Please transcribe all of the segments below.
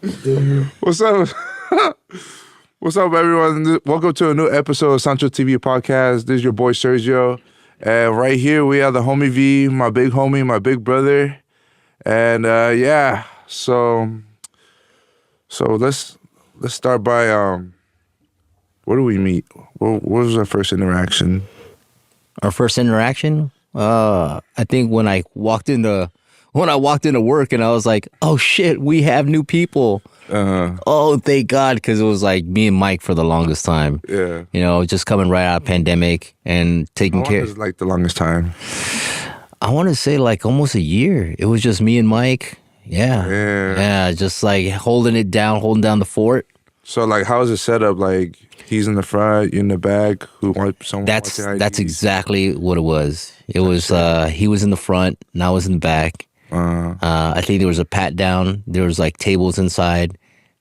What's up? What's up, everyone? Welcome to a new episode of SanchoTv podcast. This is your boy Sergio, and right here we have the homie V, my big homie, my big brother, and yeah. So let's start by where do we meet? What was our first interaction? Our first interaction, I think when I walked into work and I was like, "Oh shit, we have new people." Oh, thank God, because it was like me and Mike for the longest time. Yeah. Just coming right out of pandemic and taking How care. long is like the longest time? I want to say like almost a year. It was just me and Mike. Yeah, just like holding down the fort. So like, how is it set up? Like, he's in the front, you're in the back. That's exactly what it was. It was he was in the front and I was in the back. I think there was a pat down. There was like tables inside.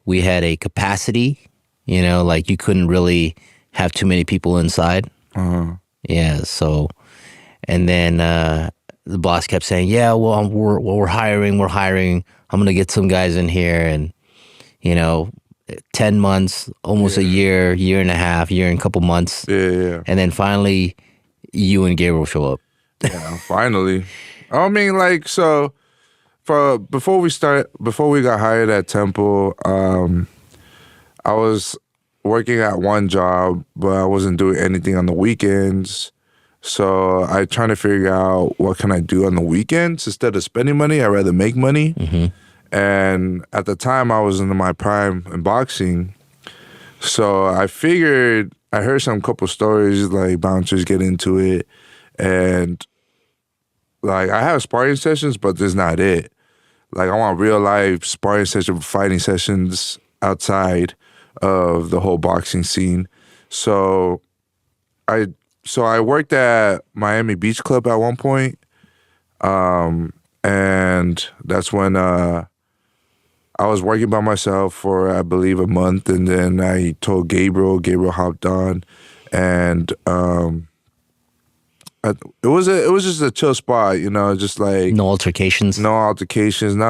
We had a capacity, like you couldn't really have too many people inside. Yeah. So, and then the boss kept saying, "Yeah, well, we're hiring. I'm gonna get some guys in here, and 10 months, almost a year and a half, year and a couple months. Yeah. And then finally, you and Gabriel show up. Yeah, finally. I mean, like, so before we got hired at Temple, I was working at one job, but I wasn't doing anything on the weekends. So I trying to figure out what can I do on the weekends instead of spending money. I'd rather make money. Mm-hmm. And at the time, I was in my prime in boxing. So I figured, I heard some couple stories, like bouncers get into it. And like, I have sparring sessions, but that's not it. Like, I want real life sparring sessions, fighting sessions outside of the whole boxing scene. So I worked at Miami Beach Club at one point. And that's when I was working by myself for, I believe, a month, and then I told Gabriel hopped on, and it was just a chill spot, just like No altercations. Not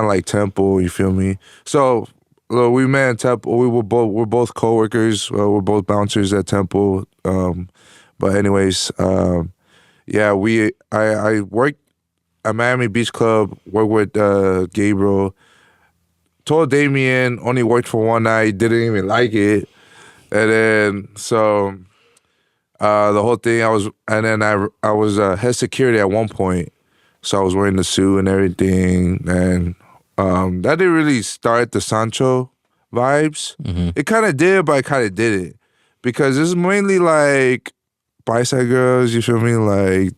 like Temple, you feel me? So look, we met at Temple. We're both coworkers. We're both bouncers at Temple. But anyways, yeah, I worked at Miami Beach Club. Worked with Gabriel. Told Damien, only worked for one night, didn't even like it. And then, so the whole thing, I was head security at one point. So I was wearing the suit and everything. And that didn't really start the Sancho vibes. Mm-hmm. It kind of did, but it kind of didn't. Because it's mainly like bicep girls, you feel me? Like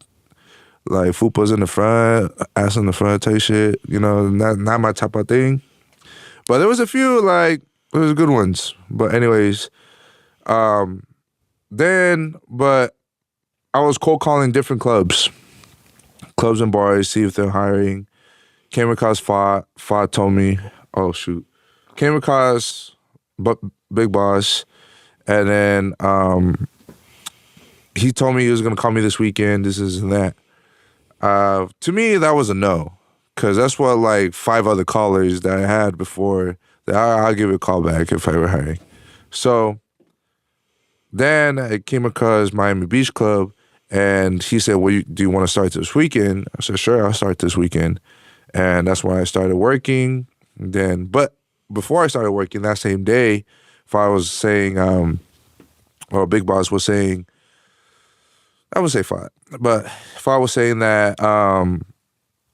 fupas in the front, ass in the front type shit. Not my type of thing. But there was a few, like, there was good ones. But anyways, but I was cold calling different clubs and bars, see if they're hiring. Came across Fought told me, oh shoot. Came across Big Boss, and then he told me he was gonna call me this weekend, this and that. To me, that was a no. Because that's what, like, 5 other callers that I had before, that I'll give it a call back if I were hiring. So then I came across Miami Beach Club, and he said, well, do you want to start this weekend? I said, sure, I'll start this weekend. And that's when I started working. But before I started working that same day, if I was saying, or Big Boss was saying, I would say 5. But if I was saying that,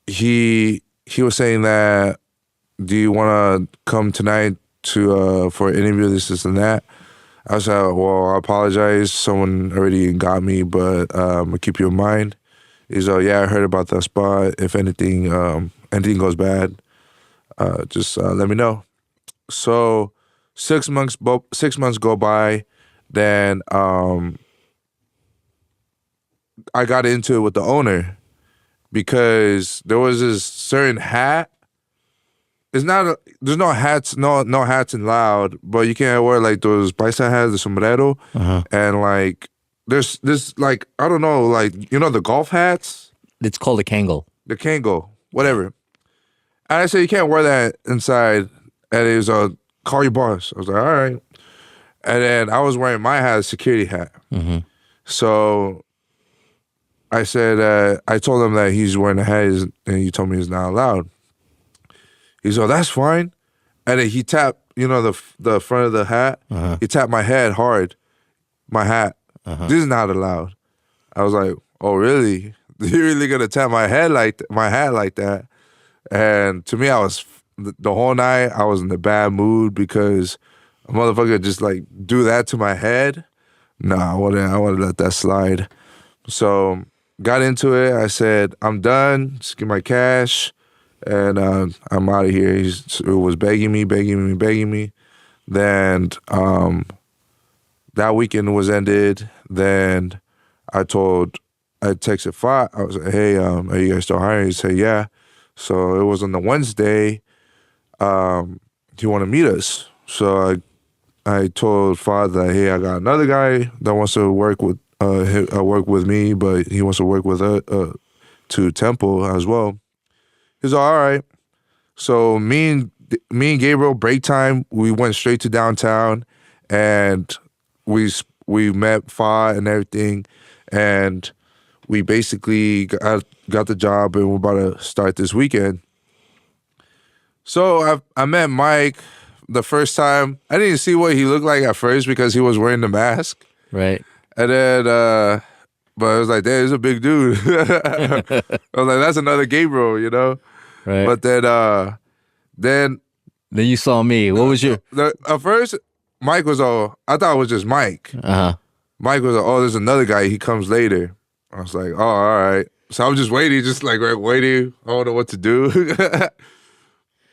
he was saying that, do you want to come tonight for an interview, this and that? I said, well, I apologize. Someone already got me, but I'll keep you in mind. He's like, yeah, I heard about that spot. If anything goes bad, just let me know. So 6 months go by. Then I got into it with the owner. Because there was this certain hat. There's no hats in Loud, but you can't wear like those bicep hats, the sombrero, and like there's this, like, I don't know, like, the golf hats. It's called a Kangol. The Kangol, whatever. And I said you can't wear that inside, and it was call your boss. I was like, all right. And then I was wearing my hat, a security hat. Mm-hmm. So I said, I told him that he's wearing a hat, and he told me he's not allowed. He said, that's fine. And then he tapped, the front of the hat. He tapped my head hard, my hat. This is not allowed. I was like, oh, really? You're really going to tap my hat like that? And to me, the whole night, I was in a bad mood because a motherfucker just like do that to my head. Nah, I wouldn't let that slide. So got into it. I said, I'm done. Just give my cash. And I'm out of here. He was begging me. Then that weekend was ended. Then I texted Fat. I was like, hey, are you guys still hiring? He said, yeah. So it was on the Wednesday. He wanted to meet us. So I told Fat that, hey, I got another guy that wants to work with me, but he wants to work with to Temple as well. He's all right. So me and Gabriel, break time, we went straight to downtown, and we met Fa and everything, and we basically got the job, and we're about to start this weekend. So I met Mike the first time. I didn't see what he looked like at first because he was wearing the mask. Right. And then, but I was like, damn, he's a big dude. I was like, that's another Gabriel, Right. But then you saw me. What was your? At first, Mike was I thought it was just Mike. Mike was there's another guy. He comes later. I was like, oh, all right. So I was just waiting, waiting. I don't know what to do.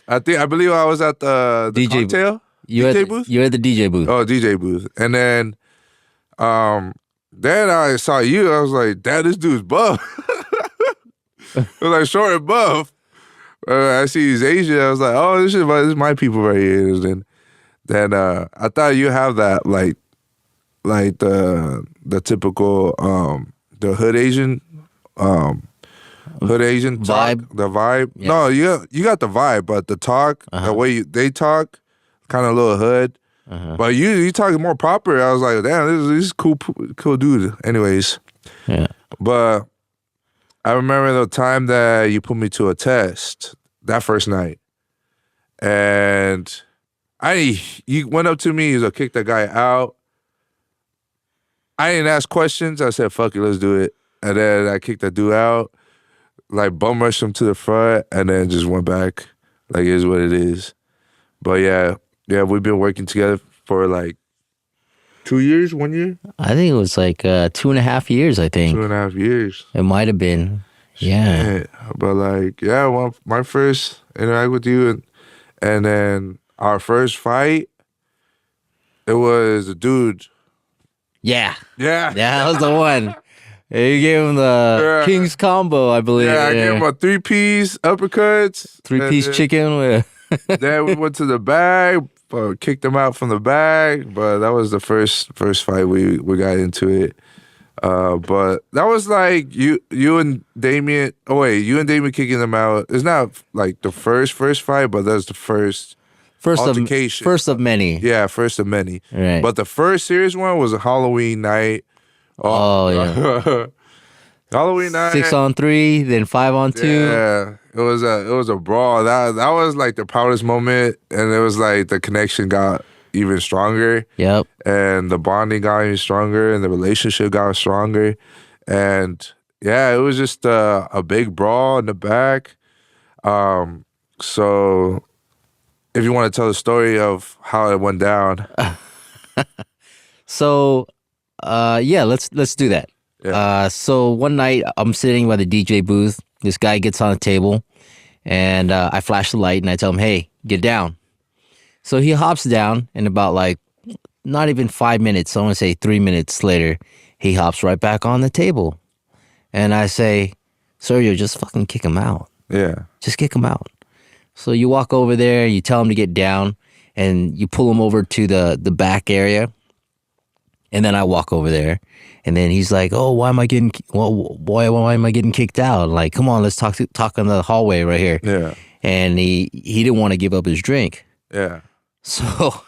I believe I was at the DJ cocktail. DJ booth. You were at the DJ booth. Oh, DJ booth. And then, then I saw you. I was like, damn, this dude's buff. I was like, short and buff. I see he's Asian. I was like, oh, this is my people right here. And then I thought you have that like the typical the hood Asian talk, vibe. The vibe. Yeah. No, you got the vibe, but the talk, the way they talk, kind of a little hood. But you talking more proper. I was like, damn, this is cool dude. Anyways, yeah. But I remember the time that you put me to a test that first night, and you went up to me. You kick that guy out. I didn't ask questions. I said, fuck it, let's do it. And then I kicked that dude out, like bum rushed him to the front, and then just went back. Like, it is what it is. But yeah, we've been working together for like 2 years, 1 year? I think it was like 2.5 years, I think. 2.5 years. It might have been. Yeah. Shit. But like, well, my first interact with you and then our first fight, it was a dude. Yeah. Yeah. That was the one. You gave him the King's combo, I believe. Yeah, I gave him a 3-piece uppercuts. 3-piece chicken with... Then we went to the bag, kicked him out from the bag. But that was the first fight we got into it. But that was like you and Damien. Oh wait, you and Damien kicking them out. It's not like the first fight, but that's the first altercation. First of many. Yeah, first of many. Right. But the first serious one was a Halloween night. Oh yeah. Halloween night. 6-on-3, then 5-on-2. Yeah, it was a brawl. That was like the proudest moment, and it was like the connection got even stronger. Yep. And the bonding got even stronger, and the relationship got stronger, and yeah, it was just a big brawl in the back. So if you want to tell the story of how it went down. So, let's do that. Yeah. So one night I'm sitting by the DJ booth. This guy gets on a table, and I flash the light and I tell him, "Hey, get down." So he hops down, and about like not even 5 minutes, I want to say 3 minutes later, he hops right back on the table, and I say, "Sergio, just fucking kick him out. Yeah, just kick him out." So you walk over there, you tell him to get down, and you pull him over to the back area. And then I walk over there, and then he's like, "Oh, why am I getting kicked out? Like, come on, let's talk in the hallway right here." Yeah. And he didn't want to give up his drink. Yeah. So,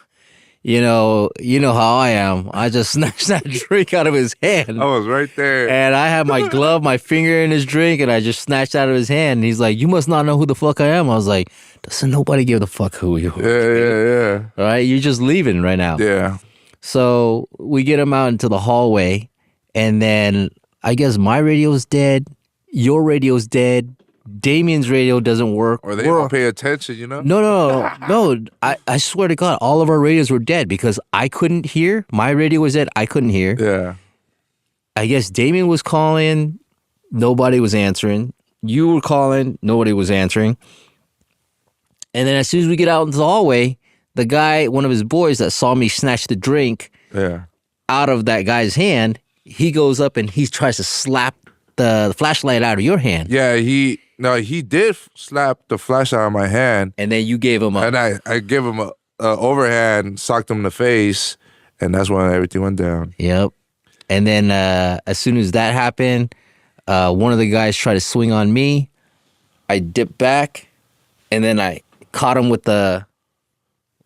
you know how I am. I just snatched that drink out of his hand. I was right there. And I had my glove, my finger in his drink, and I just snatched out of his hand. And he's like, "You must not know who the fuck I am." I was like, "Doesn't nobody give a fuck who you are? Yeah. All right, you're just leaving right now." Yeah. So we get him out into the hallway, and then I guess my radio's dead, your radio's dead, Damien's radio doesn't work. Or they don't pay attention, No. I swear to God, all of our radios were dead because I couldn't hear. My radio was dead. I couldn't hear. Yeah. I guess Damien was calling. Nobody was answering. You were calling. Nobody was answering. And then as soon as we get out into the hallway, the guy, one of his boys that saw me snatch the drink out of that guy's hand, he goes up and he tries to slap the flashlight out of your hand. Yeah, he did slap the flashlight out of my hand. And then you gave him a... And I gave him a overhand, socked him in the face, and that's when everything went down. Yep. And then as soon as that happened, one of the guys tried to swing on me. I dipped back, and then I caught him with the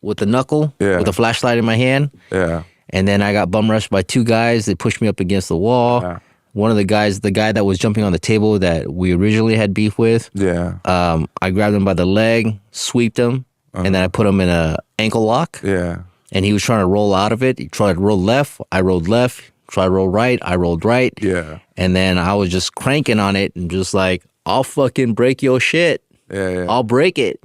knuckle, with the flashlight in my hand. Yeah. And then I got bum rushed by two guys. They pushed me up against the wall. Yeah. One of the guys, the guy that was jumping on the table that we originally had beef with. Yeah. I grabbed him by the leg, sweeped him, and then I put him in a ankle lock. Yeah. And he was trying to roll out of it. He tried to roll left. I rolled left. Tried to roll right. I rolled right. Yeah. And then I was just cranking on it and just like, I'll fucking break your shit. Yeah. I'll break it.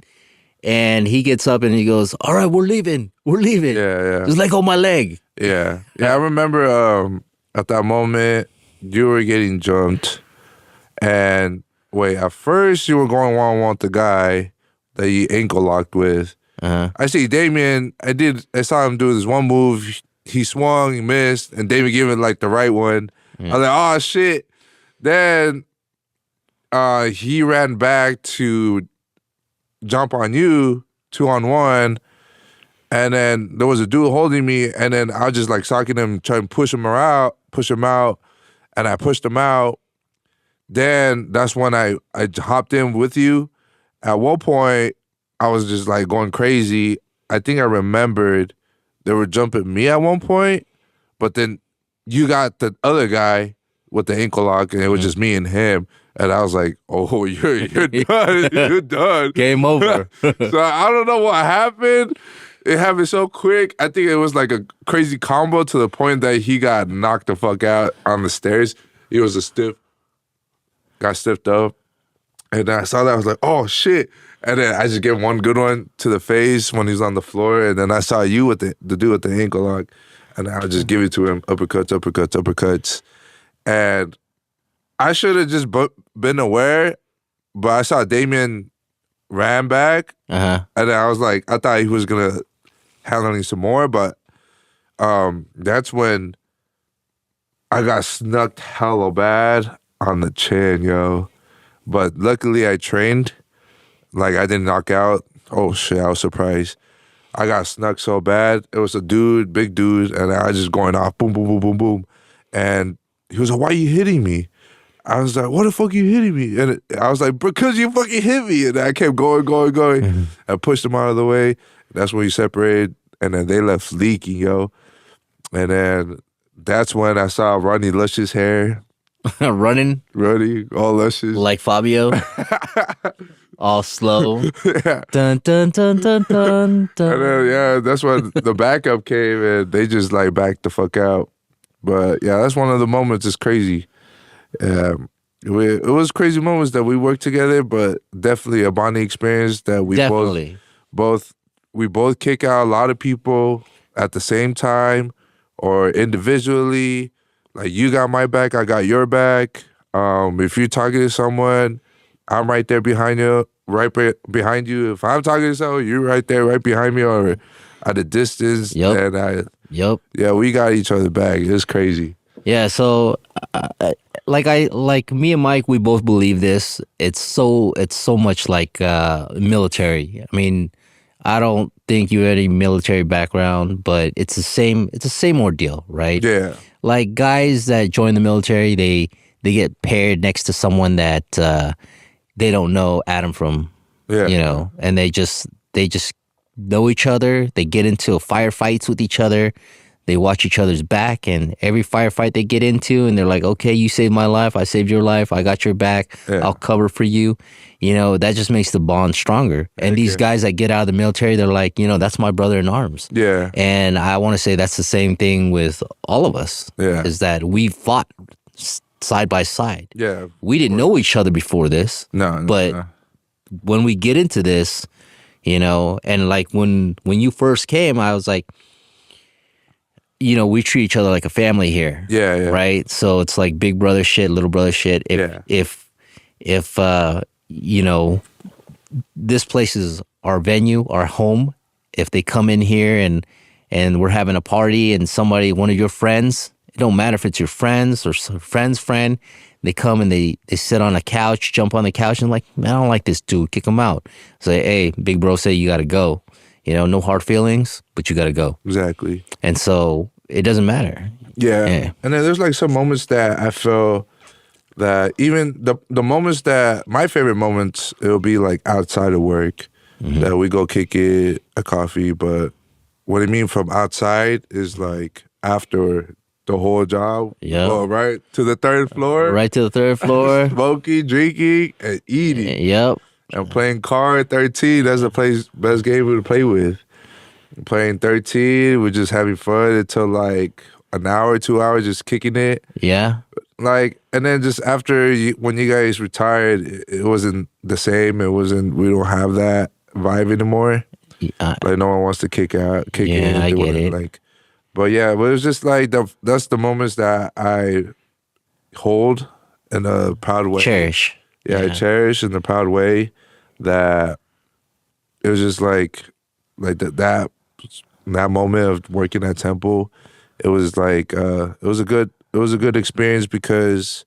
And he gets up and he goes, "All right, we're leaving. We're leaving. Yeah. Just let go of my leg." Yeah. Yeah, I remember at that moment, you were getting jumped. And wait, at first you were going one-on-one with the guy that you ankle locked with. I see Damien, I saw him do this one move. He swung, he missed, and Damien gave it like the right one. I was like, oh shit. Then he ran back to jump on you 2-on-1, and then there was a dude holding me, and then I was just like socking him, trying to push him out, and I pushed him out. Then that's when I hopped in with you. At one point, I was just like going crazy. I think I remembered they were jumping me at one point, but then you got the other guy with the ankle lock, and it was just me and him. And I was like, "Oh, you're done. You're done. Game over." So I don't know what happened. It happened so quick. I think it was like a crazy combo to the point that he got knocked the fuck out on the stairs. He was got stiffed up. And then I saw that, I was like, "Oh shit." And then I just gave one good one to the face when he was on the floor. And then I saw you with the dude with the ankle lock. And I would just give it to him, uppercuts. And I should have just been aware, but I saw Damien ran back. And then I was like, I thought he was going to handle me some more. But that's when I got snucked hella bad on the chin, yo. But luckily I trained. Like, I didn't knock out. Oh, shit, I was surprised. I got snuck so bad. It was a dude, big dude, and I was just going off, boom, boom, boom, boom, boom. And he was like, "Why are you hitting me?" I was like, "What the fuck are you hitting me?" And I was like, "Because you fucking hit me." And I kept going. I pushed him out of the way. That's when we separated, and then they left leaking, yo. And then that's when I saw Ronnie Lush's hair. Running, all luscious. like Fabio. All slow. Yeah. Dun, dun, dun, dun, dun, dun. And then, that's when the backup came and they just like backed the fuck out. But yeah, that's one of the moments. It's crazy. It was crazy moments that we worked together, but definitely a bonding experience that we both kick out a lot of people at the same time or individually. Like, you got my back, I got your back. If you're talking to someone, I'm right there behind you, behind you. If I'm talking to someone, you're right there, right behind me, or at a distance. Yep. And Yeah, we got each other back. It's crazy. Yeah. So, like me and Mike, we both believe this. It's so much like military. I mean, I don't think you had any military background, but it's the same ordeal, right? Yeah. Like, guys that join the military, they get paired next to someone that they don't know Adam from, and they just know each other. They get into firefights with each other. They watch each other's back, and every firefight they get into, and they're like, okay, you saved my life, I saved your life, I got your back, I'll cover for you. You know, that just makes the bond stronger. And these guys that get out of the military, they're like, you know, that's my brother in arms. Yeah. And I want to say that's the same thing with all of us. Yeah. Is that we fought side by side. Yeah. We didn't know each other before this. But when we get into this, you know, and like when you first came, I was like, you know, we treat each other like a family here. Yeah, yeah. Right? So it's like big brother shit, little brother shit. If you know, this place is our venue, our home. If they come in here and we're having a party and somebody, one of your friends, it don't matter if it's your friends or friend's friend, they come and they sit on a couch, jump on the couch and like, man, I don't like this dude, kick him out. Say, hey, big bro said you got to go. You know, no hard feelings, but you got to go. Exactly. And so it doesn't matter. Yeah. And then there's like some moments that I feel that even the moments that my favorite moments, it'll be like outside of work that we go kick it, a coffee. But what I mean from outside is like after the whole job. Yeah. Go right to the third floor. Right to the third floor. Smoking, drinking, and eating. Yep. And playing card 13, that's the best game to play with. Playing 13, we're just having fun until like an hour, 2 hours, just kicking it. Yeah. Like, and then just after, when you guys retired, it wasn't the same. We don't have that vibe anymore. Like, no one wants to kick in. I get it. Like, but yeah, but it was just like, that's the moments that I hold in a proud way. Cherish. Yeah, I cherish in a proud way that it was just like that moment of working at Temple. It was like it was a good experience because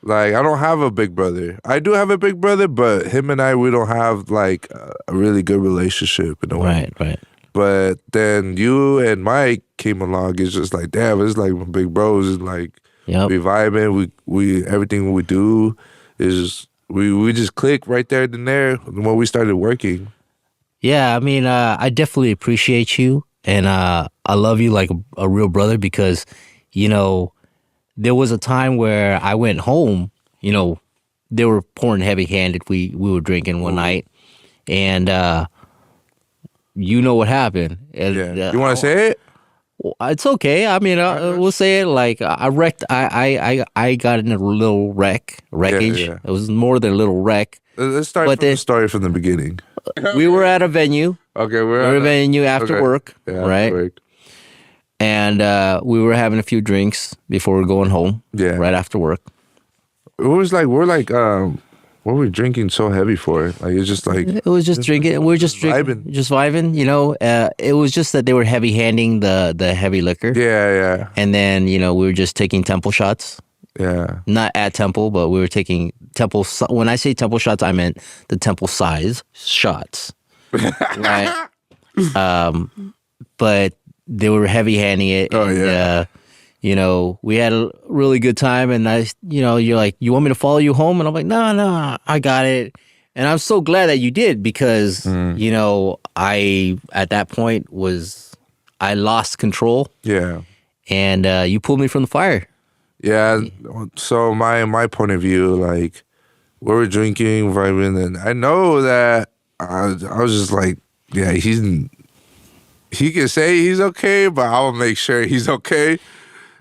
like I don't have a big brother. I do have a big brother, but him and we don't have like a really good relationship in a way. Right. But then you and Mike came along. It's just like damn, it's like big bros. It's like we vibing. We everything we do is. We just click right there and there when we started working. Yeah, I mean, I definitely appreciate you, and I love you like a real brother because, you know, there was a time where I went home, you know, they were pouring heavy-handed. We were drinking one night, and you know what happened. And, you want to say it? It's okay. I mean, we'll say it like I wrecked. I got in a little wreckage. Yeah. It was more than a little wreck. Let's start the story from the beginning. We were at a venue. Okay, we were at a venue after work, right? After work. And we were having a few drinks before we were going home. Yeah, right after work. It was like what were we drinking so heavy for? Like it's just like it was just drinking. We were just drinking, just vibing. You know, it was just that they were heavy handing the heavy liquor. Yeah. And then we were just taking Temple shots. Yeah. Not at Temple, but we were taking Temple. When I say Temple shots, I meant the Temple size shots. Right. But they were heavy handing it. Oh yeah. We had a really good time, and you're like, you want me to follow you home? And I'm like, no, I got it. And I'm so glad that you did because, I, at that point I lost control. Yeah. And you pulled me from the fire. Yeah. So my point of view, like, we were drinking, vibing, and I know that I was just like, yeah, he can say he's okay, but I'll make sure he's okay.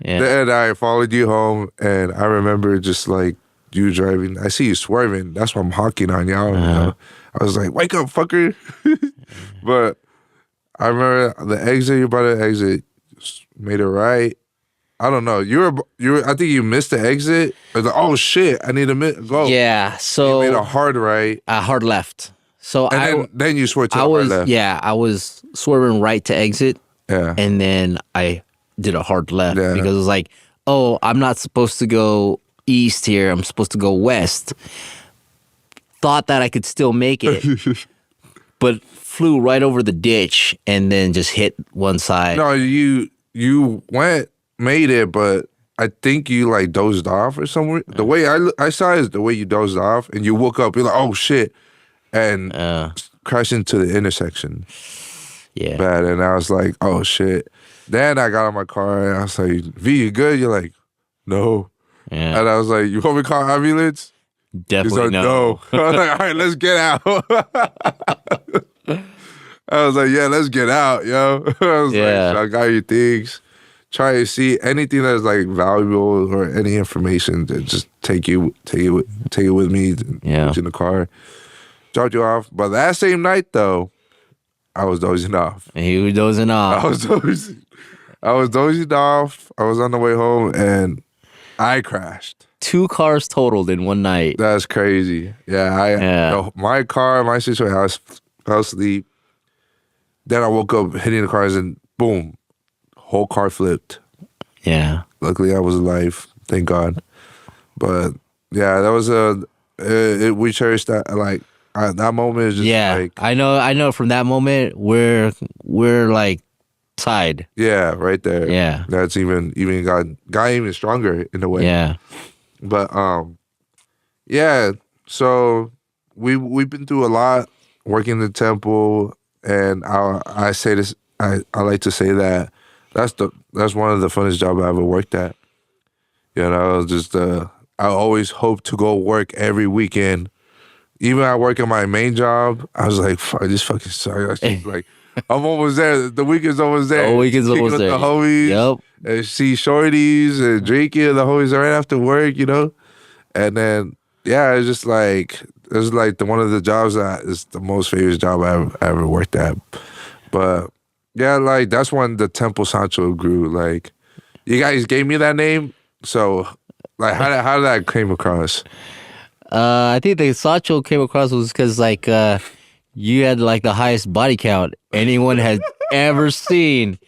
Yeah. Then I followed you home, and I remember just like you driving. I see you swerving. That's why I'm honking on y'all. I was like, "Wake up, fucker!" But I remember the exit. You're about to exit. Made it right. I don't know. You were. I think you missed the exit. I was like, "Oh shit! I need to go." Yeah. So you made a hard right. A hard left. So then you swerved to the hard left. Yeah, I was swerving right to exit. Yeah. And then I did a hard left because it was like, oh, I'm not supposed to go east here. I'm supposed to go west. Thought that I could still make it, but flew right over the ditch and then just hit one side. No, you made it, but I think you like dozed off or somewhere. The way I saw it is the way you dozed off and you woke up. You're like, oh shit, and crashed into the intersection. Yeah. bad. And I was like, oh shit. Then I got on my car and I was like, V, you good? You're like, no. Yeah. And I was like, you want me to call ambulance? He's Definitely like, no. no. I was like, all right, let's get out. I was like, yeah, let's get out, yo. I was like, Yeah. so I got your things. Try to see anything that's like valuable or any information to just take it with me. Yeah. Put you in the car, dropped you off. But that same night though, I was dozing off. And he was dozing off. I was dozing off. I was on the way home and I crashed. 2 cars totaled in one night. That's crazy. Yeah, my car, my situation, I fell asleep. Then I woke up hitting the cars and boom, whole car flipped. Yeah. Luckily, I was alive. Thank God. But yeah, that was we cherished that. Like that moment is just like I know. From that moment, we're like tied. Yeah, right there. Yeah. That's even got even stronger in a way. Yeah. But yeah. So we've been through a lot working the temple, and I say this. I like to say that that's one of the funnest jobs I ever worked at. You know, just I always hope to go work every weekend. Even I work at my main job, I was like, fuck, this fucking sucks. Like, I'm almost there. The weekend's almost there. The weekend's Kicking almost with there. The homies. Yep. And see shorties and drinking. The homies are right after work, you know? And then, yeah, it's just like, one of the jobs that is the most favorite job I ever worked at. But, yeah, like, that's when the Temple Sancho grew. Like, you guys gave me that name. So, like, how did that came across? I think the Sancho came across was because like you had like the highest body count anyone had ever seen,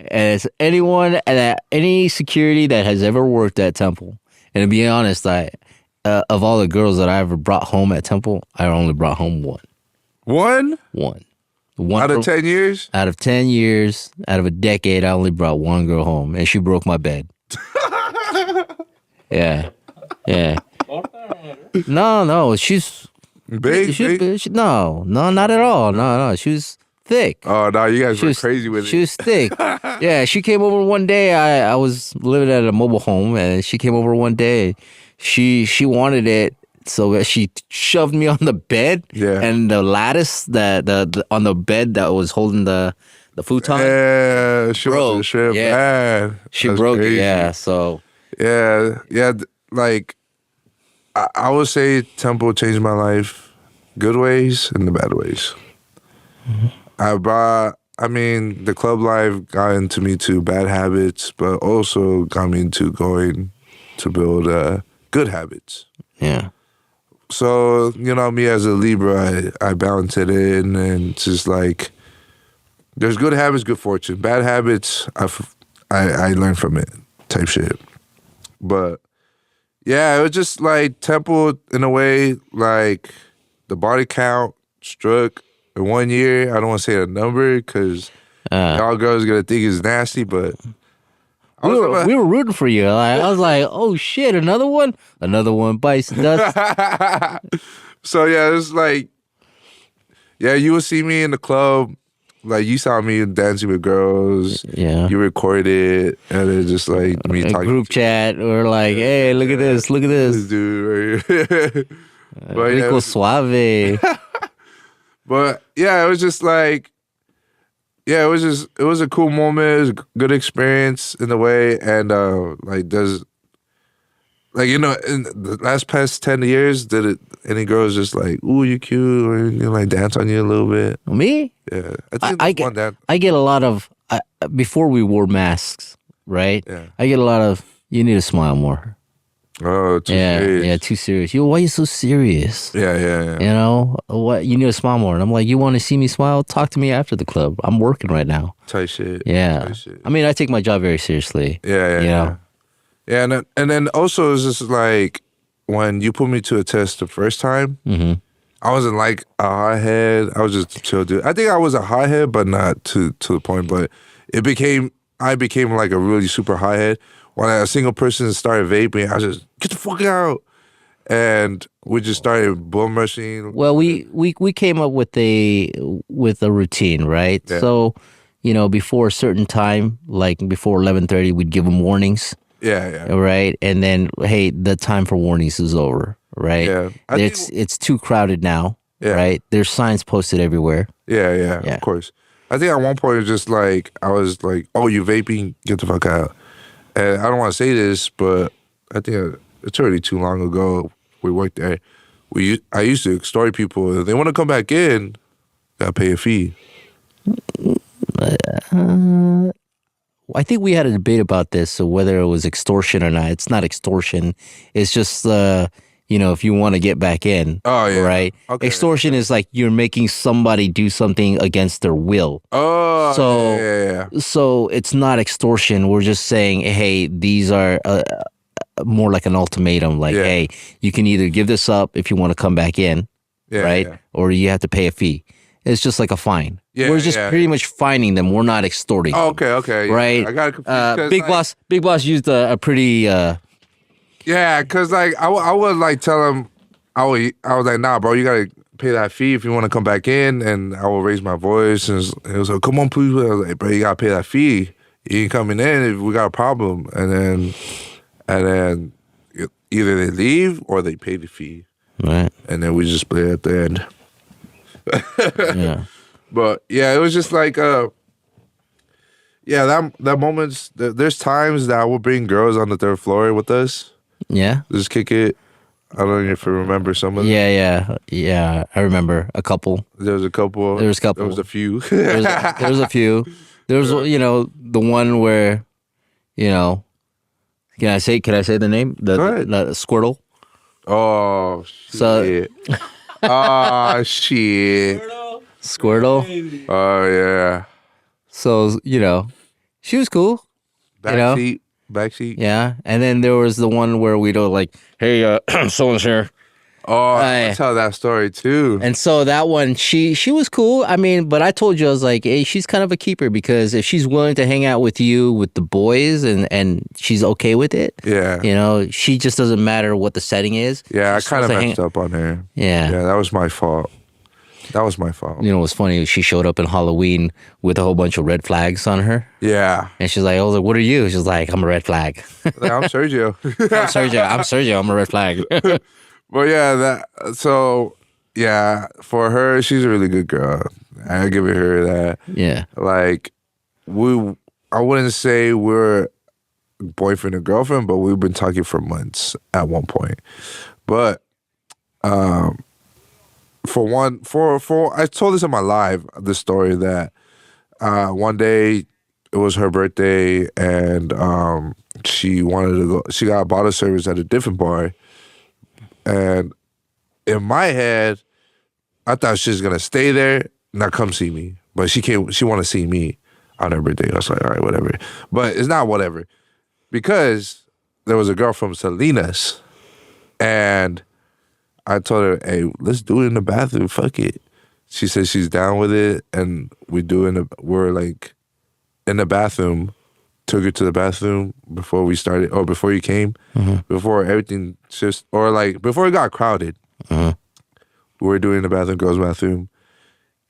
as any security that has ever worked at Temple. And to be honest, of all the girls that I ever brought home at Temple, I only brought home one. One? One Out of 10 years? Out of 10 years, out of a decade, I only brought one girl home, and she broke my bed. Yeah. No, she's big. No, not at all. No, she was thick. Oh no, you guys were crazy with it. She was thick. Yeah, she came over one day. I was living at a mobile home, and she came over one day. She wanted it, so she shoved me on the bed. Yeah. And the lattice the on the bed that was holding the futon. Yeah, she broke. Yeah, man. she That's broke crazy. it. Yeah, so yeah. Like I would say, Temple changed my life, good ways and the bad ways. Mm-hmm. The club life got into me to bad habits, but also got me into going to build good habits. Yeah. So, you know, me as a Libra, I balance it in, and it's just like, there's good habits, good fortune. Bad habits, I learn from it, type shit. But yeah, it was just like Temple in a way, like the body count struck in 1 year. I don't want to say a number because y'all girls are going to think it's nasty, but we were rooting for you. I was like, oh shit, another one bites dust. So yeah, it's like, yeah, you would see me in the club. Like, you saw me dancing with girls. Yeah. You recorded it, and it's just like me talking. Group chat. We're like, hey, look at this. This dude right here. But Rico Suave. But yeah, it was just like, yeah, it was a cool moment. It was a good experience in a way. And you know, in the past 10 years, did any girls just like, ooh, you cute, or like dance on you a little bit? Me? Yeah, I think I get a lot of before we wore masks, right? Yeah. I get a lot of, you need to smile more. Oh, too serious. Yeah, too serious. Yo, why are you so serious? Yeah. You know what? You need to smile more. And I'm like, you want to see me smile? Talk to me after the club. I'm working right now. Tight shit. Yeah. Tight shit. I mean, I take my job very seriously. Yeah. You know? Yeah, and then also it's just like when you put me to a test the first time, Mm-hmm. I wasn't like a hothead. I was just a chill dude. I think I was a hothead, but not to the point. But I became like a really super hothead when a single person started vaping. I was just, get the fuck out. and we just started bum rushing. Well, we came up with a routine, right? Yeah. So, before a certain time, like before 11:30, we'd give them warnings. Yeah. Right, and then hey, the time for warnings is over. Right. Yeah. It's too crowded now. Yeah. Right. There's signs posted everywhere. Yeah. Of course. I think at one point it was just like I was like, "Oh, you vaping? Get the fuck out!" And I don't want to say this, but I think it's already too long ago. We worked there. I used to extort people. If they want to come back in, gotta pay a fee. I think we had a debate about this, so whether it was extortion or not. It's not extortion. It's just, if you want to get back in. Oh, yeah. Right? Okay. Extortion is like you're making somebody do something against their will. Oh, so, yeah. So it's not extortion. We're just saying, hey, these are more like an ultimatum. Like, hey, you can either give this up if you want to come back in, right? Yeah. Or you have to pay a fee. It's just like a fine. Yeah, We're just pretty much fining them. We're not extorting. Oh, them, okay. Right. I got confused. Big Boss used a pretty. Yeah, because like I would like tell him, I was like, nah, bro, you gotta pay that fee if you want to come back in, and I will raise my voice, and it was like, come on, please. I was like, bro, you gotta pay that fee. You ain't coming in if we got a problem, and then either they leave or they pay the fee, right, and then we just split at the end. Yeah. But yeah, it was just like that moments. There's times that I will bring girls on the third floor with us. Yeah. Just kick it. I don't know if you remember some of them. Yeah. I remember a couple. There was a couple. There was a couple. There was a few. there was a few. There was the one where, can I say the name? The Squirtle. Oh shit. So, oh shit. Squirtle. Oh yeah. So, she was cool. Backseat. Yeah. And then there was the one where we'd go like, hey, someone's here. Oh, I tell that story too. And so that one, she was cool. I mean, but I told you, I was like, hey, she's kind of a keeper because if she's willing to hang out with you, with the boys, and she's okay with it, she just doesn't matter what the setting is. Yeah, I kind of messed up on her. Yeah, that was my fault. That was my fault. You know what's funny? She showed up in Halloween with a whole bunch of red flags on her. Yeah. And she's like, I was like, what are you? She's like, I'm a red flag. I'm Sergio. I'm Sergio. I'm a red flag. Well, for her, she's a really good girl. I give her that. Yeah. Like, I wouldn't say we're boyfriend and girlfriend, but we've been talking for months at one point. But, I told this in my live, this story that one day it was her birthday and she wanted to go, she got a bottle service at a different bar. And in my head, I thought she was gonna stay there, not come see me. But she wanted to see me on her birthday. I was like, all right, whatever. But it's not whatever. Because there was a girl from Salinas and I told her, hey, let's do it in the bathroom. Fuck it. She said she's down with it, and we're like in the bathroom. Took her to the bathroom before we started, or before you came, before everything before it got crowded. We were doing the bathroom, girls' bathroom,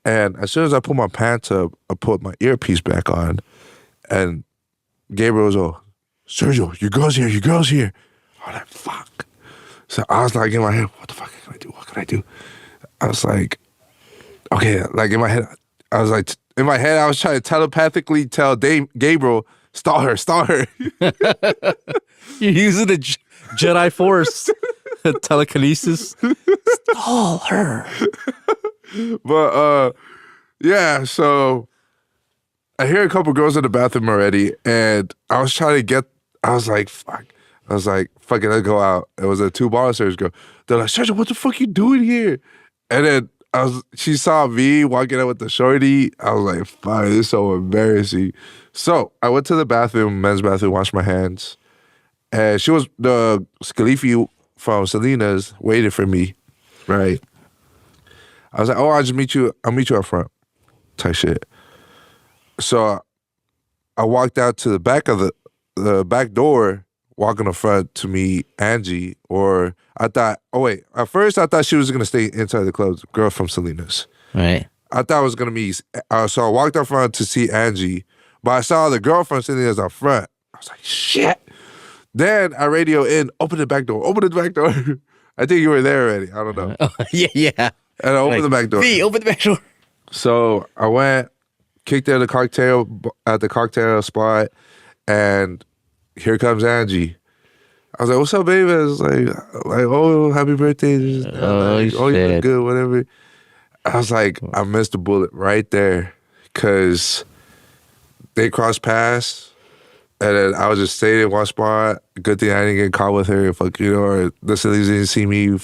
and as soon as I put my pants up, I put my earpiece back on, and Gabriel was all, Sergio, your girl's here. I'm like, fuck. So I was like in my head, what the fuck can I do? What can I do? I was like, okay, like in my head, I was trying to telepathically tell Gabriel, stall her. You're using the Jedi Force telekinesis. Stall her. But so I hear a couple girls in the bathroom already, and I was like, fuck. I was like, fuck it, let's go out. It was a 2 bottle service girl. They're like, Sergio, what the fuck you doing here? And then she saw me walking out with the shorty. I was like, fuck, this is so embarrassing. So I went to the bathroom, men's bathroom, washed my hands. And she was, the Scalifi from Salinas waited for me, right? I was like, oh, I'll meet you up front, type shit. So I walked out to the back of the back door, walk in the front to meet Angie, or I thought, at first I thought she was gonna stay inside the club, the girl from Selena's. Right. I thought it was gonna be, so I walked up front to see Angie, but I saw the girl from Selena's up front. I was like, shit. Then I radio in, open the back door. I think you were there already. I don't know. Yeah. And I opened the back door. Open the back door. So I went, kicked at the cocktail spot, and here comes Angie. I was like, "What's up, baby?" I was like, "Oh, happy birthday!" You look good, whatever. I was like, I missed the bullet right there, because they crossed paths, and then I was just staying in one spot. Good thing I didn't get caught with her, or the Sillies didn't see me,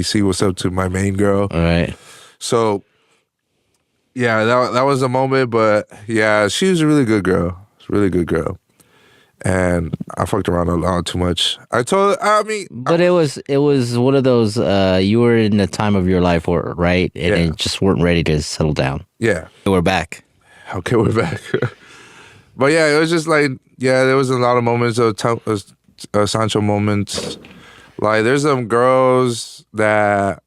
see what's up to my main girl. All right. So, yeah, that was a moment, but yeah, she was a really good girl. She's a really good girl. And I fucked around a lot too much. But it was one of those, you were in a time of your life, right? And just weren't ready to settle down. Yeah. We're back. Okay, we're back. But yeah, it was just like, there was a lot of moments of Sancho moments. Like, there's some girls that,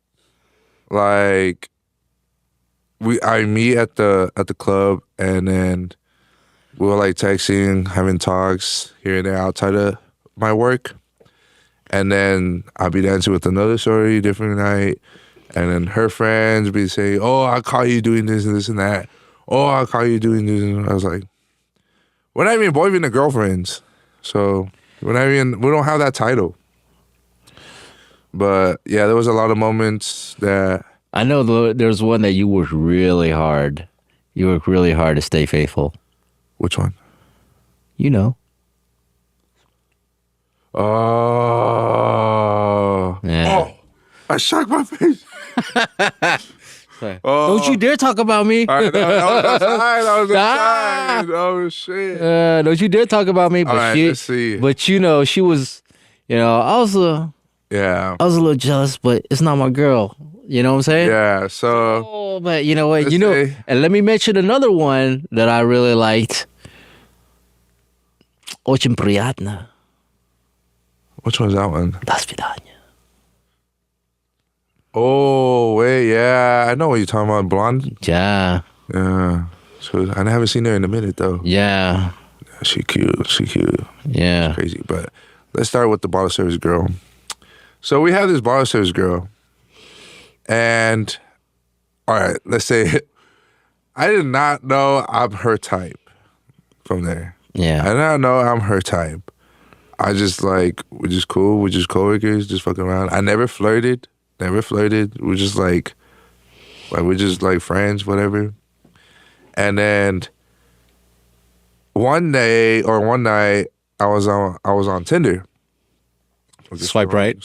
like, I meet at the club, and then we were like texting, having talks here and there outside of my work. And then I'll be dancing with another shorty, different night. And then her friends be saying, "Oh, I caught you doing this and this and that. Oh, I caught you doing this." And I was like, we're not even boyfriend and girlfriends. So we don't have that title. But yeah, there was a lot of moments that. I know there's one that you worked really hard. You worked really hard to stay faithful. Which one? You know. Oh. Yeah. Oh, I shocked my face. Oh. Don't you dare talk about me. All right, that was a sign. Oh, shit. Don't you dare talk about me. But all right, let's see. But, she was, I was a little jealous, but it's not my girl. You know what I'm saying? Yeah, so. Oh, but you know what? And let me mention another one that I really liked. Очень приятно. Which one's that one? До свидания. Oh, wait, yeah. I know what you're talking about. Blonde? Yeah. Yeah. So I haven't seen her in a minute, though. Yeah. She cute. Yeah. She's crazy. But let's start with the bottle service girl. So we have this bottle service girl. And, all right, let's say I did not know I'm her type from there. Yeah. I did not know I'm her type. I just we're just cool. We're just coworkers, just fucking around. I never flirted. We're just we're just like friends, whatever. And then one night, I was on Tinder. Swipe right.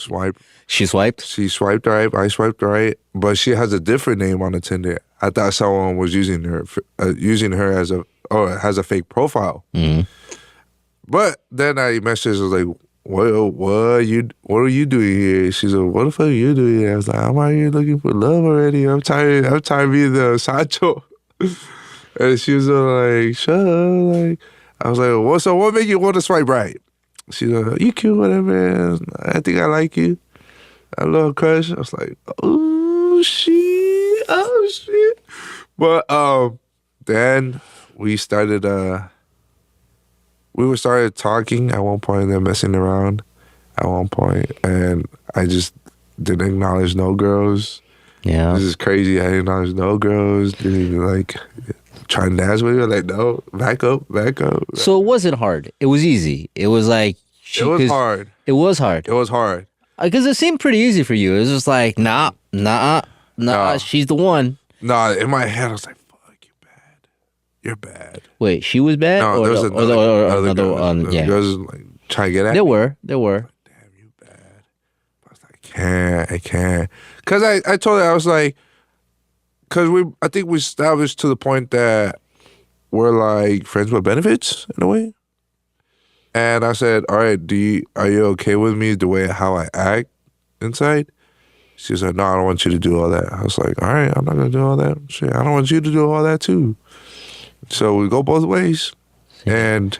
She swiped. She swiped right. I swiped right. But she has a different name on the Tinder. I thought someone was using her as a fake profile. Mm-hmm. But then I messaged her, like, what are you doing here? She's like, what the fuck are you doing here? I was like, I'm out here looking for love already. I'm tired of being the Sancho. And she was like, shut up. Like, I was like, what made you want to swipe right? She's like, you cute, whatever. I think I like you. I love a crush. I was like, oh shit. But then we started talking at one point, then messing around at one point, and I just didn't acknowledge no girls. Yeah. This is crazy. I didn't acknowledge no girls. Didn't even try and dance with her. Like, no, back up. So it wasn't hard. It was easy. It was like it was hard. It was hard. It was hard. Because it seemed pretty easy for you. It was just like, nah, she's the one. Nah, in my head I was like, fuck, you're bad. Wait, she was bad? No, there was another girl. Yeah. Girls trying to get at There me. were. Damn, you bad. I was like, I can't. Because I told her, I was like, because I think we established to the point that we're like friends with benefits in a way. And I said, all right, are you okay with me the way how I act inside? She said, no, I don't want you to do all that. I was like, all right, I'm not going to do all that. Shit, I don't want you to do all that too. So we go both ways. And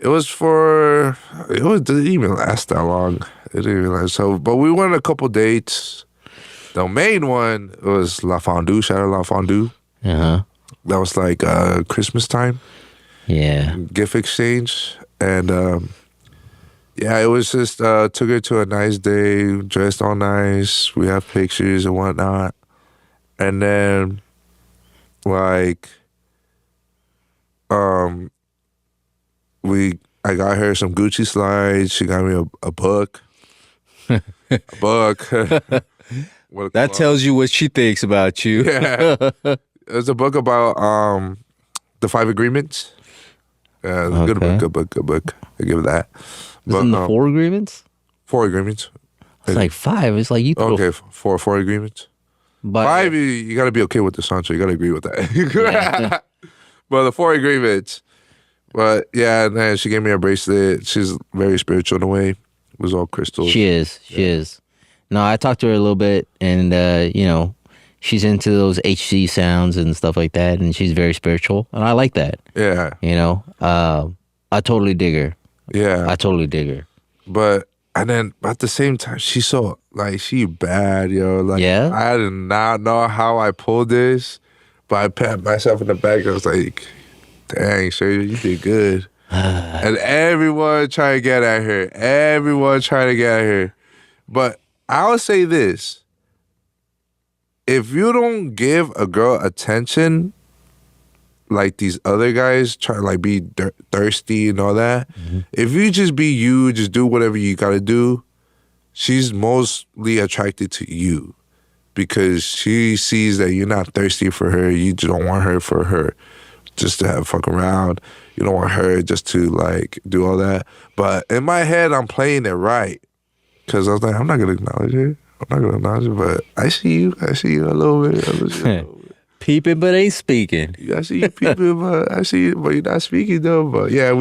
It didn't even last that long. It didn't even last. So, but we went on a couple dates. The main one was La Fondue. Shout out La Fondue. Uh-huh. That was like Christmas time. Yeah. Gift exchange. And yeah, it was just took her to a nice day, dressed all nice. We have pictures and whatnot. And then like I got her some Gucci slides. She got me a book. A book. That tells you what she thinks about you. Yeah. It's a book about the 5 agreements. Yeah, Okay. good book. I give it that. Isn't the 4 agreements? 4 agreements. It's like 5. It's like you throw... Okay, 4 agreements. But 5, you got to be okay with the Sancho. You got to agree with that. But the 4 agreements. But yeah, man, she gave me a bracelet. She's very spiritual in a way. It was all crystals. She is. No, I talked to her a little bit, and you know, she's into those HC sounds and stuff like that, and she's very spiritual, and I like that. Yeah. You know, I totally dig her. Yeah. I totally dig her. But and then at the same time, she's so like she bad, yo. Like I did not know how I pulled this, but I pat myself in the back. I was like, "Dang, Shirley, you did good." And everyone trying to get at her. But I'll say this: if you don't give a girl attention, like these other guys try to like be thirsty and all that, if you just be you, just do whatever you gotta do, she's mostly attracted to you because she sees that you're not thirsty for her. You just don't want her for her, just to have fuck around. You don't want her just to like do all that. But in my head, I'm playing it right because I was like, I'm not gonna acknowledge her. But I see you a little bit. Peeping but ain't speaking. I see you peeping, but you're not speaking though. But yeah,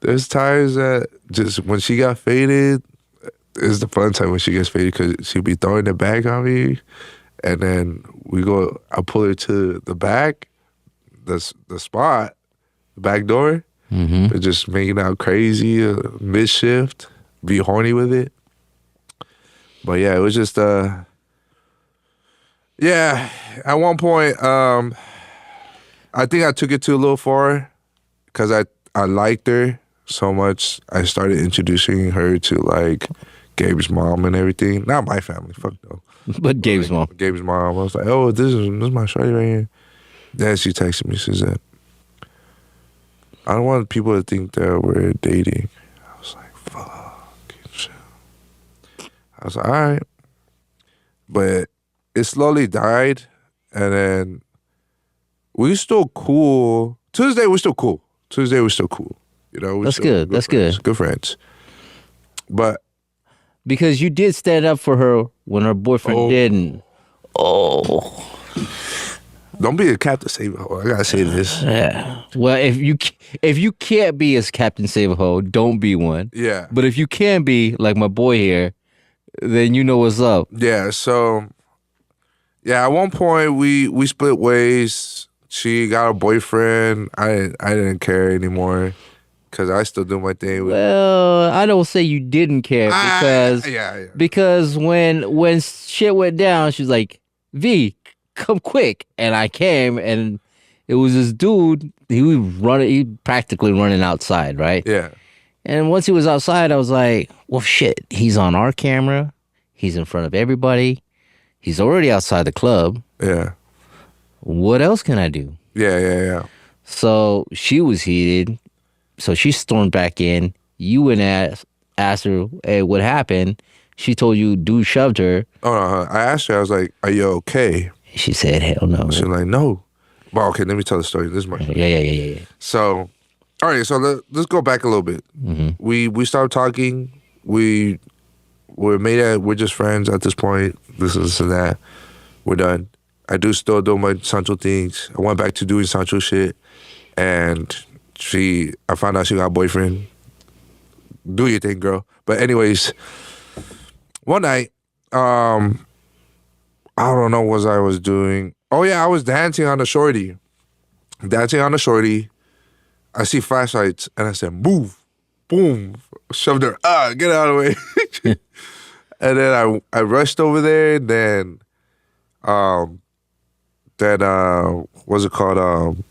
there's times that just when she got faded, it's the fun time when she gets faded because she'll be throwing it back on me. And then I pull her to the back, the spot, the back door. We're just making out crazy, mid-shift, be horny with it. But yeah, it was just, yeah, at one point, I think I took it too a little far because I liked her so much. I started introducing her to like Gabe's mom and everything. Not my family, fuck no. But Gabe's mom. Gabe's mom. I was like, oh, this is my shorty right here. Then she texted me, she said, I don't want people to think that we're dating. I was like, fuck. I was like, all right. But it slowly died, and then we're still cool. Tuesday, we're still cool. You know, that's good. That's good. Good friends. But because you did stand up for her when her boyfriend didn't. Oh. Don't be a Captain Save-A-Ho. I gotta say this. Yeah. Well, if you can't be a Captain Save-A-Ho, don't be one. Yeah. But if you can be, like my boy here, then you know what's up. Yeah. So, yeah. At one point, we split ways. She got a boyfriend. I didn't care anymore because I still do my thing. Well, I don't say you didn't care because when shit went down, she's like, V, come quick. And I came, and it was this dude. He practically running outside, right? Yeah. And once he was outside, I was like, well, shit, he's on our camera. He's in front of everybody. He's already outside the club. Yeah. What else can I do? Yeah. So she was heated. So she stormed back in. You went and asked her, hey, what happened? She told you dude shoved her. Oh, no, I asked her, I was like, are you okay? She said, hell no. She was like, no. Well, okay, let me tell the story. This is my story. Yeah. So, all right, so let's go back a little bit. We started talking. We're just friends at this point. This and that. We're done. I still do my Sancho things. I went back to doing Sancho shit. And I found out she got a boyfriend. Do your thing, girl. But anyways, one night, I don't know what I was doing. Oh yeah, I was dancing on the shorty. I see flashlights, and I said, "Move!" Boom! Shoved her. Get out of the way. And then I rushed over there. And then, what's it called?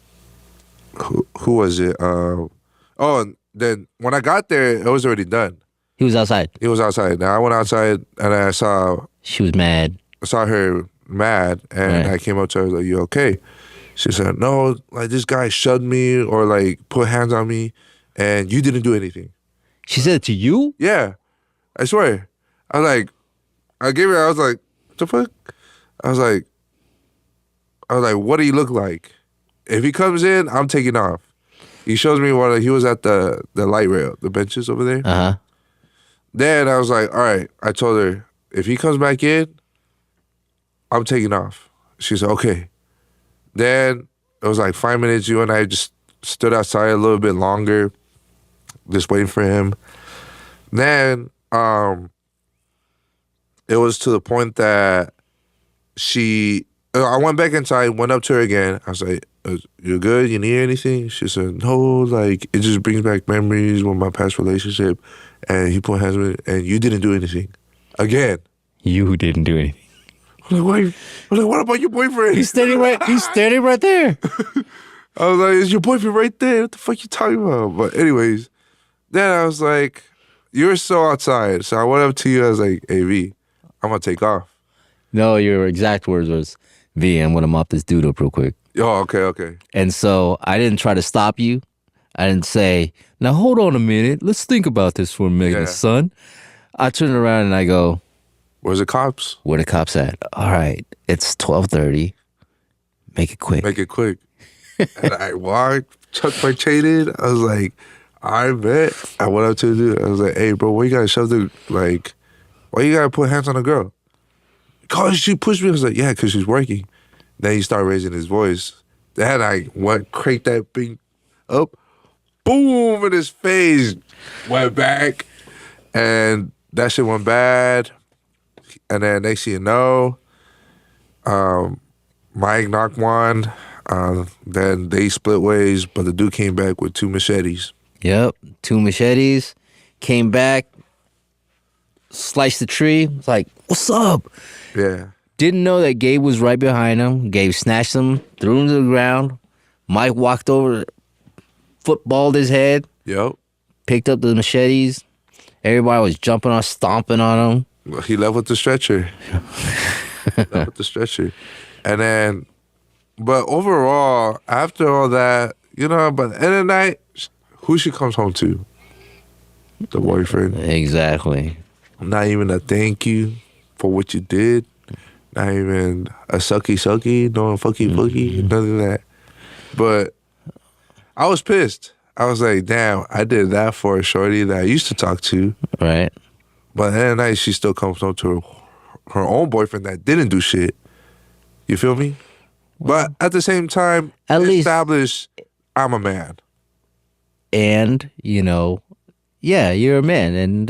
Who was it? And then when I got there, it was already done. He was outside. He was outside. Now I went outside, and I saw. She was mad. I saw her mad, and I came up to her, like, "You okay?" She said, "No, like, this guy shoved me or like put hands on me, and you didn't do anything." She said it to you? Yeah, I swear. I was like, I was like, "What the fuck?" I was like, "What do you look like? If he comes in, I'm taking off." He shows me what he was at the light rail, the benches over there. Uh-huh. Then I was like, all right. I told her, if he comes back in, I'm taking off. She said, okay. Then it was like 5 minutes. You and I just stood outside a little bit longer, just waiting for him. Then it was to the point that I went back inside, went up to her again. I was like, "You good? You need anything?" She said, "No, like, it just brings back memories with my past relationship." And he put hands on me, and you didn't do anything. Again. You didn't do anything. I'm like, what about your boyfriend? He's standing right there. I was like, is your boyfriend right there? What the fuck you talking about? But anyways, then I was like, you're so outside. So I went up to you, I was like, hey, V, I'm going to take off. No, your exact words was, V, I'm going to mop this dude up real quick. Oh, okay. And so I didn't try to stop you. I didn't say, now hold on a minute. Let's think about this for a minute, son. I turned around and I go, where's the cops? Where the cops at? All right, it's 12:30. Make it quick. And I walked, chucked my chain in. I was like, I bet. I went up to the dude. I was like, hey, bro, why you gotta shove the, like, why you gotta put hands on a girl? Because she pushed me. I was like, yeah, because she's working. Then he started raising his voice. Then I cranked that thing up. Boom, in his face. Went back. And that shit went bad. And then next thing you know, Mike knocked one. Then they split ways, but the dude came back with 2 machetes. Yep, 2 machetes. Came back, sliced the tree. Was like, what's up? Yeah. Didn't know that Gabe was right behind him. Gabe snatched him, threw him to the ground. Mike walked over, footballed his head. Yep. Picked up the machetes. Everybody was jumping on, stomping on him. He left with the stretcher. And then, but overall, after all that, you know, by the end of the night, who she comes home to? The boyfriend. Exactly. Not even a thank you for what you did. Not even a sucky, no fucky, none of that. But I was pissed. I was like, damn, I did that for a shorty that I used to talk to. Right. But at the end of the night, she still comes home to her own boyfriend that didn't do shit. You feel me? Well, but at the same time, at least establish I'm a man. And, you know, yeah, you're a man. And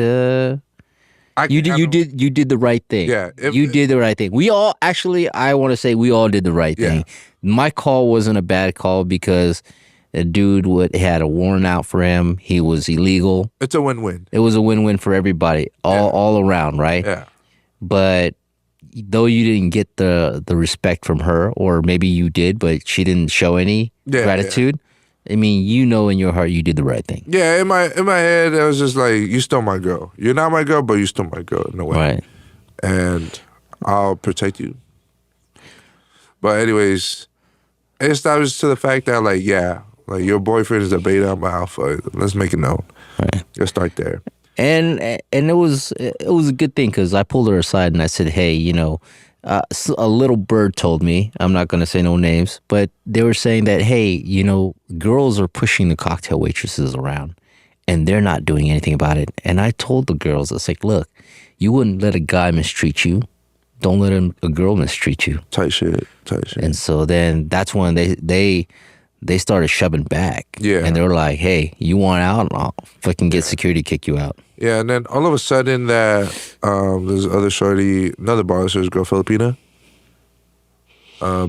you did the right thing. Yeah. You did the right thing. We all, actually, I want to say we all did the right thing. My call wasn't a bad call because a dude had a warrant out for him. He was illegal. It's a win-win. It was a win-win for everybody, all around, right? Yeah. But though you didn't get the respect from her, or maybe you did, but she didn't show any gratitude. I mean, you know in your heart you did the right thing. Yeah, in my head, I was just like, you still my girl. You're not my girl, but you still my girl in a way. Right. And I'll protect you. But anyways, it established to the fact that, like, yeah, like, your boyfriend is a beta, I'm an alpha. Let's make it known. Right. Let's start there. And it was a good thing because I pulled her aside and I said, hey, you know, a little bird told me, I'm not going to say no names, but they were saying that, hey, you know, girls are pushing the cocktail waitresses around and they're not doing anything about it. And I told the girls, it's like, look, you wouldn't let a guy mistreat you. Don't let a girl mistreat you. Tight shit. And so then that's when they started shoving back. Yeah. And they were like, hey, you want out? I'll fucking get security, kick you out. Yeah, and then all of a sudden that there's other shorty, another barber's girl, Filipina.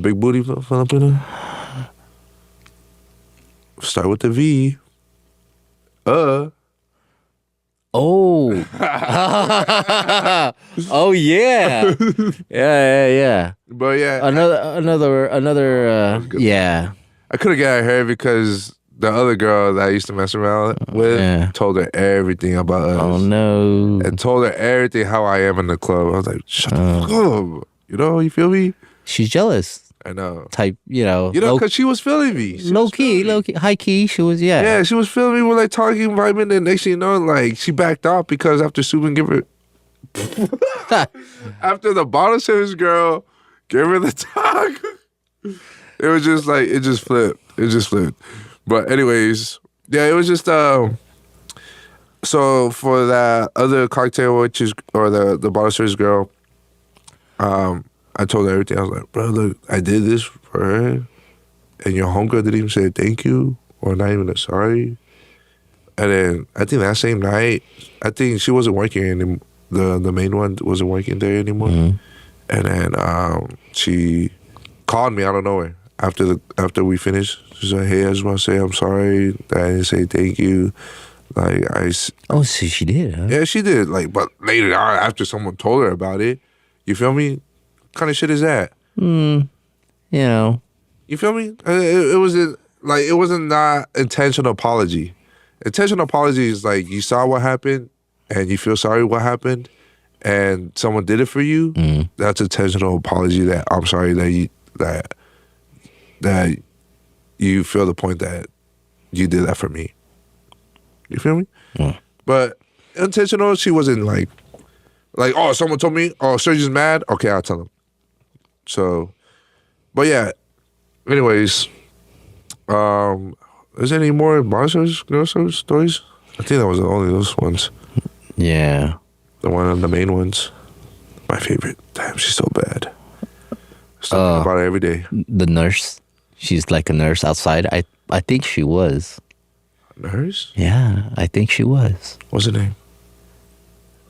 Big booty Filipina. Start with the V. Oh. Oh yeah. Yeah. But yeah, yeah. I couldn't get her hair because the other girl that I used to mess around with told her everything about us. Oh no. And told her everything how I am in the club. I was like, shut the fuck up. You feel me? She's jealous. I know. Type, because she was feeling me. Low key, high key. She was, yeah. Yeah, she was feeling me. We're like talking, vibing, and next thing you know, like she backed off because after Subin gave her, after the bottle service girl gave her the talk, it was just like it just flipped. But anyways, yeah, it was just so for that other cocktail or the bottle service girl, I told her everything. I was like, bro, look, I did this for her, and your homegirl didn't even say thank you or not even a sorry. And then I think that same night, I think she wasn't working anymore. The main one wasn't working there anymore. Mm-hmm. And then she called me out of nowhere after we finished. She said, hey, I just want to say I'm sorry that I didn't say thank you. So she did, huh? Yeah, she did. But later on, after someone told her about it, you feel me? What kind of shit is that? You feel me? It wasn't not intentional apology. Intentional apology is like you saw what happened and you feel sorry what happened, and someone did it for you. That's intentional apology. That I'm sorry that you feel the point that you did that for me. You feel me? But intentional, she wasn't like, oh, someone told me, oh, Sergio's mad. Okay, I'll tell him. So, but yeah. Anyways, is there any more monsters, girl stories? I think that was only those ones. Yeah. The main ones. My favorite. Damn, she's so bad. Still think about her every day. The nurse. She's like a nurse outside. I think she was. Nurse? Yeah, I think she was. What's her name?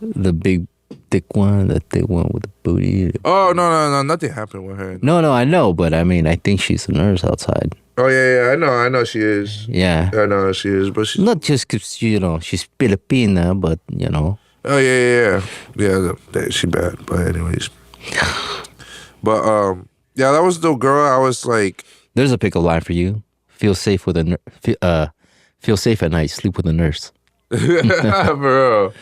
The big, thick one with the booty. Oh, no. Nothing happened with her. No, I know, but I mean, I think she's a nurse outside. Oh, yeah, I know she is. Yeah. I know she is, but she's... Not just because, she's Filipina, but, Oh, yeah. Yeah, she bad, but anyways. But, yeah, that was the girl I was like... There's a pickup line for you. Feel safe feel safe at night, sleep with a nurse. For real.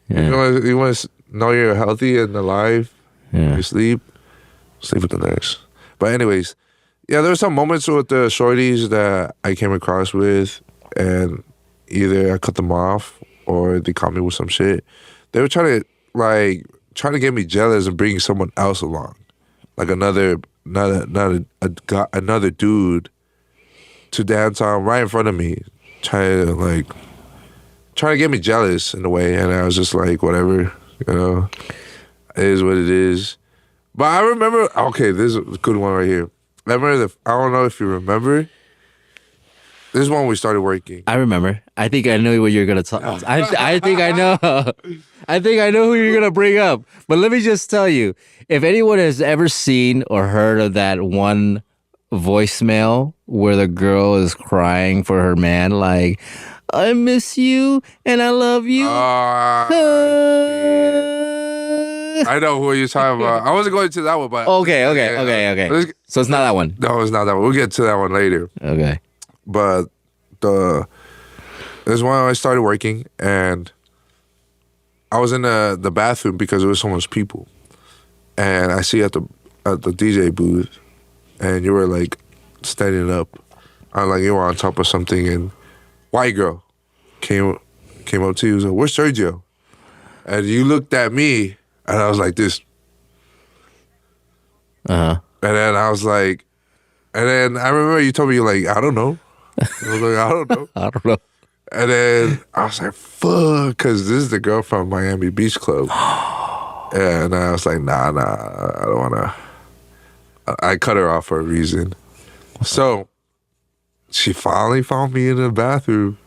Yeah. You want to know you're healthy and alive? Yeah. You sleep with the nurse. But anyways... Yeah, there were some moments with the shorties that I came across with, and either I cut them off or they caught me with some shit. They were trying to get me jealous and bring someone else along, like another dude to dance on right in front of me, trying to get me jealous in a way. And I was just like, whatever, it is what it is. But I remember, okay, this is a good one right here. I don't know if you remember. This is when we started working. I remember. I think I know what you're gonna talk. I think I know. I think I know who you're gonna bring up. But let me just tell you, if anyone has ever seen or heard of that one voicemail where the girl is crying for her man, like, I miss you and I love you. I know who you're talking about. I wasn't going to that one, but... Okay. So it's not that one? No, it's not that one. We'll get to that one later. Okay. But there's one I started working, and I was in the bathroom because there was so much people. And I see at the DJ booth, and you were like standing up. You were on top of something, and white girl came up to you and was like, where's Sergio? And you looked at me, and I was like this. Uh-huh. And then I was like, and then I remember you told me, you're like, I don't know. I was like, I don't know. I don't know. And then I was like, fuck, because this is the girl from Miami Beach Club. And I was like, nah, I don't want to. I cut her off for a reason. So she finally found me in the bathroom.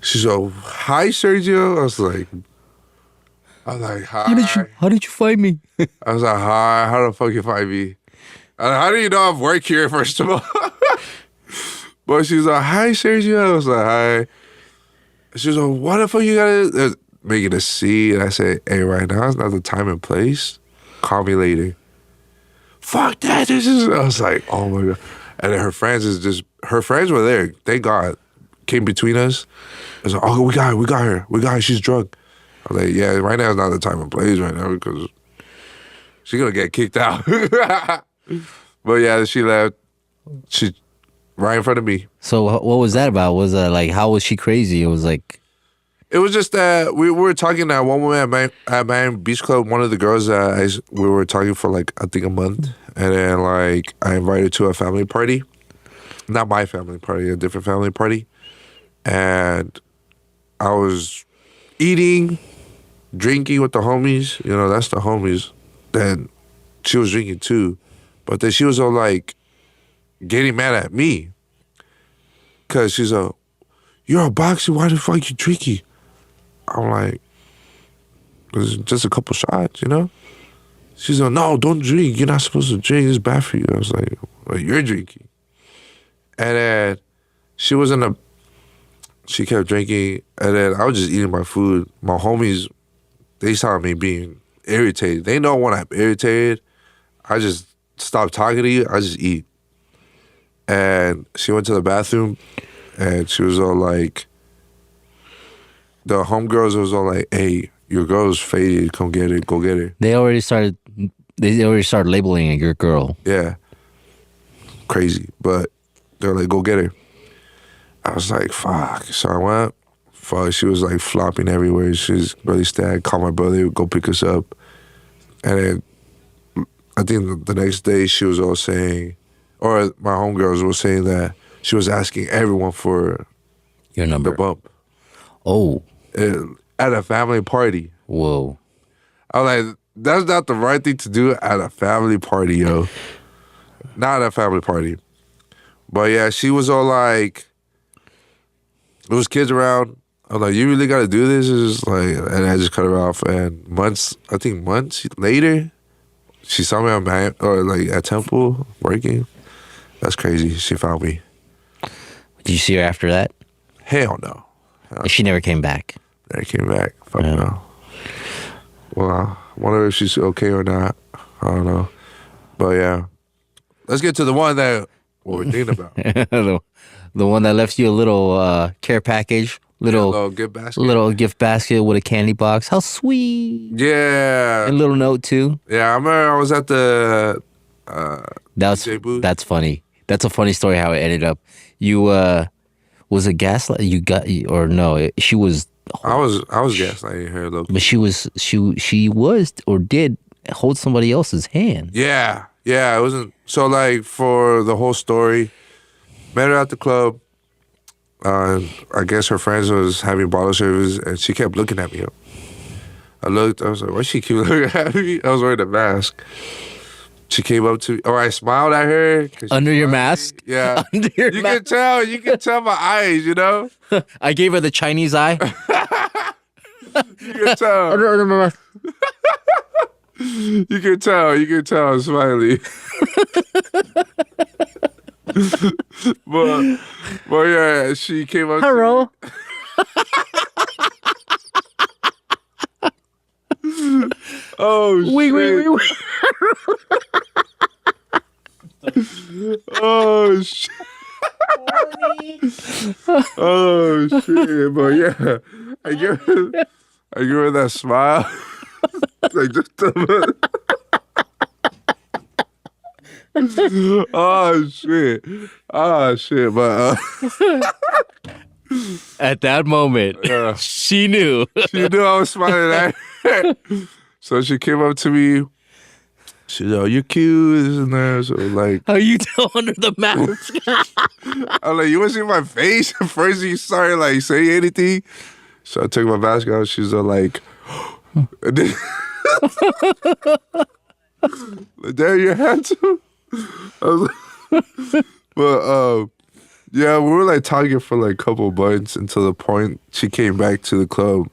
She's like, hi, Sergio. I was like, hi. How did you find me? I was like, hi, how the fuck you find me? How do you know I've worked here, first of all? But she was like, hi, Sergio. I was like, hi. She was like, what the fuck you gotta making a scene? And I said, hey, right now it's not the time and place. Call me later. Fuck that. This is. I was like, oh my God. And then her friends were there. Thank God. Came between us. I was like, oh, we got her. She's drunk. I was like, yeah, right now is not the time and place right now because she's gonna get kicked out. But yeah, she left. She right in front of me. So what was that about? Was like, how was she crazy? It was like, it was just that we were talking at one moment at Miami Beach Club. One of the girls we were talking for like I think a month, and then like I invited her to a family party, not my family party, a different family party, and I was eating, drinking with the homies. You know, that's the homies. Then she was drinking too, but then she was all like getting mad at me because she's like, "You're a boxer. Why the fuck you drinking?" I'm like, "It's just a couple shots, you know?" She's like, "No, don't drink. You're not supposed to drink. It's bad for you." I was like, "Well, you're drinking." And then she kept drinking, and then I was just eating my food. My homies, they saw me being irritated. They know when I'm irritated, I just stop talking to you. I just eat. And she went to the bathroom, and she was all like, the homegirls was all like, hey, your girl's faded. Come get it. Go get her. They already started labeling it your girl. Yeah. Crazy. But they're like, go get her. I was like, fuck. So I went. Fuck. She was like flopping everywhere. She was really sad. Called my brother. Go pick us up. And then I think the next day she was all saying, or my homegirls were saying that she was asking everyone for your number. The bump. Oh. At a family party. Whoa. I was like, that's not the right thing to do at a family party, yo. Not at a family party. But yeah, she was all like, there was kids around. I was like, you really got to do this? It's just like, and I just cut her off. And months later, she saw me at Temple working. That's crazy. She found me. Did you see her after that? Hell no. She never came back. Never came back. Fuck no. Well, I wonder if she's okay or not. I don't know. But yeah. Let's get to the one that we're thinking about. The one that left you a little care package. Little gift basket with a candy box. How sweet. Yeah. And a little note too. Yeah, I remember I was at the DJ booth. That's funny. That's a funny story how it ended up. You was it gaslight you got or no, she was I was gaslighting her though. But she was or did hold somebody else's hand. Yeah. Yeah, it wasn't so like for the whole story, met her at the club. I guess her friends was having bottle service, and she kept looking at me. I looked. I was like, "Why she keep looking at me?" I was wearing a mask. She came up to me, or I smiled at her. Under your mask? Yeah. Under your mask. You can tell my eyes, you know? I gave her the Chinese eye. You can tell. Under my mask. You can tell I'm smiling. but yeah, she came up Hello. Oh, wait. Oh, shit. Oh, shit. But yeah, I give her that smile. Like, just Oh, shit. But at that moment, she knew. She knew I was smiling at her. So she came up to me. She said, "Oh, you're cute," this and that. So like, how you tell under the mask? I'm like, "You want to see my face?" First, you started like saying anything. So I took my mask off. She's like, and then, "There, you're handsome." I was like, but yeah, we were like talking for like a couple months until the point she came back to the club,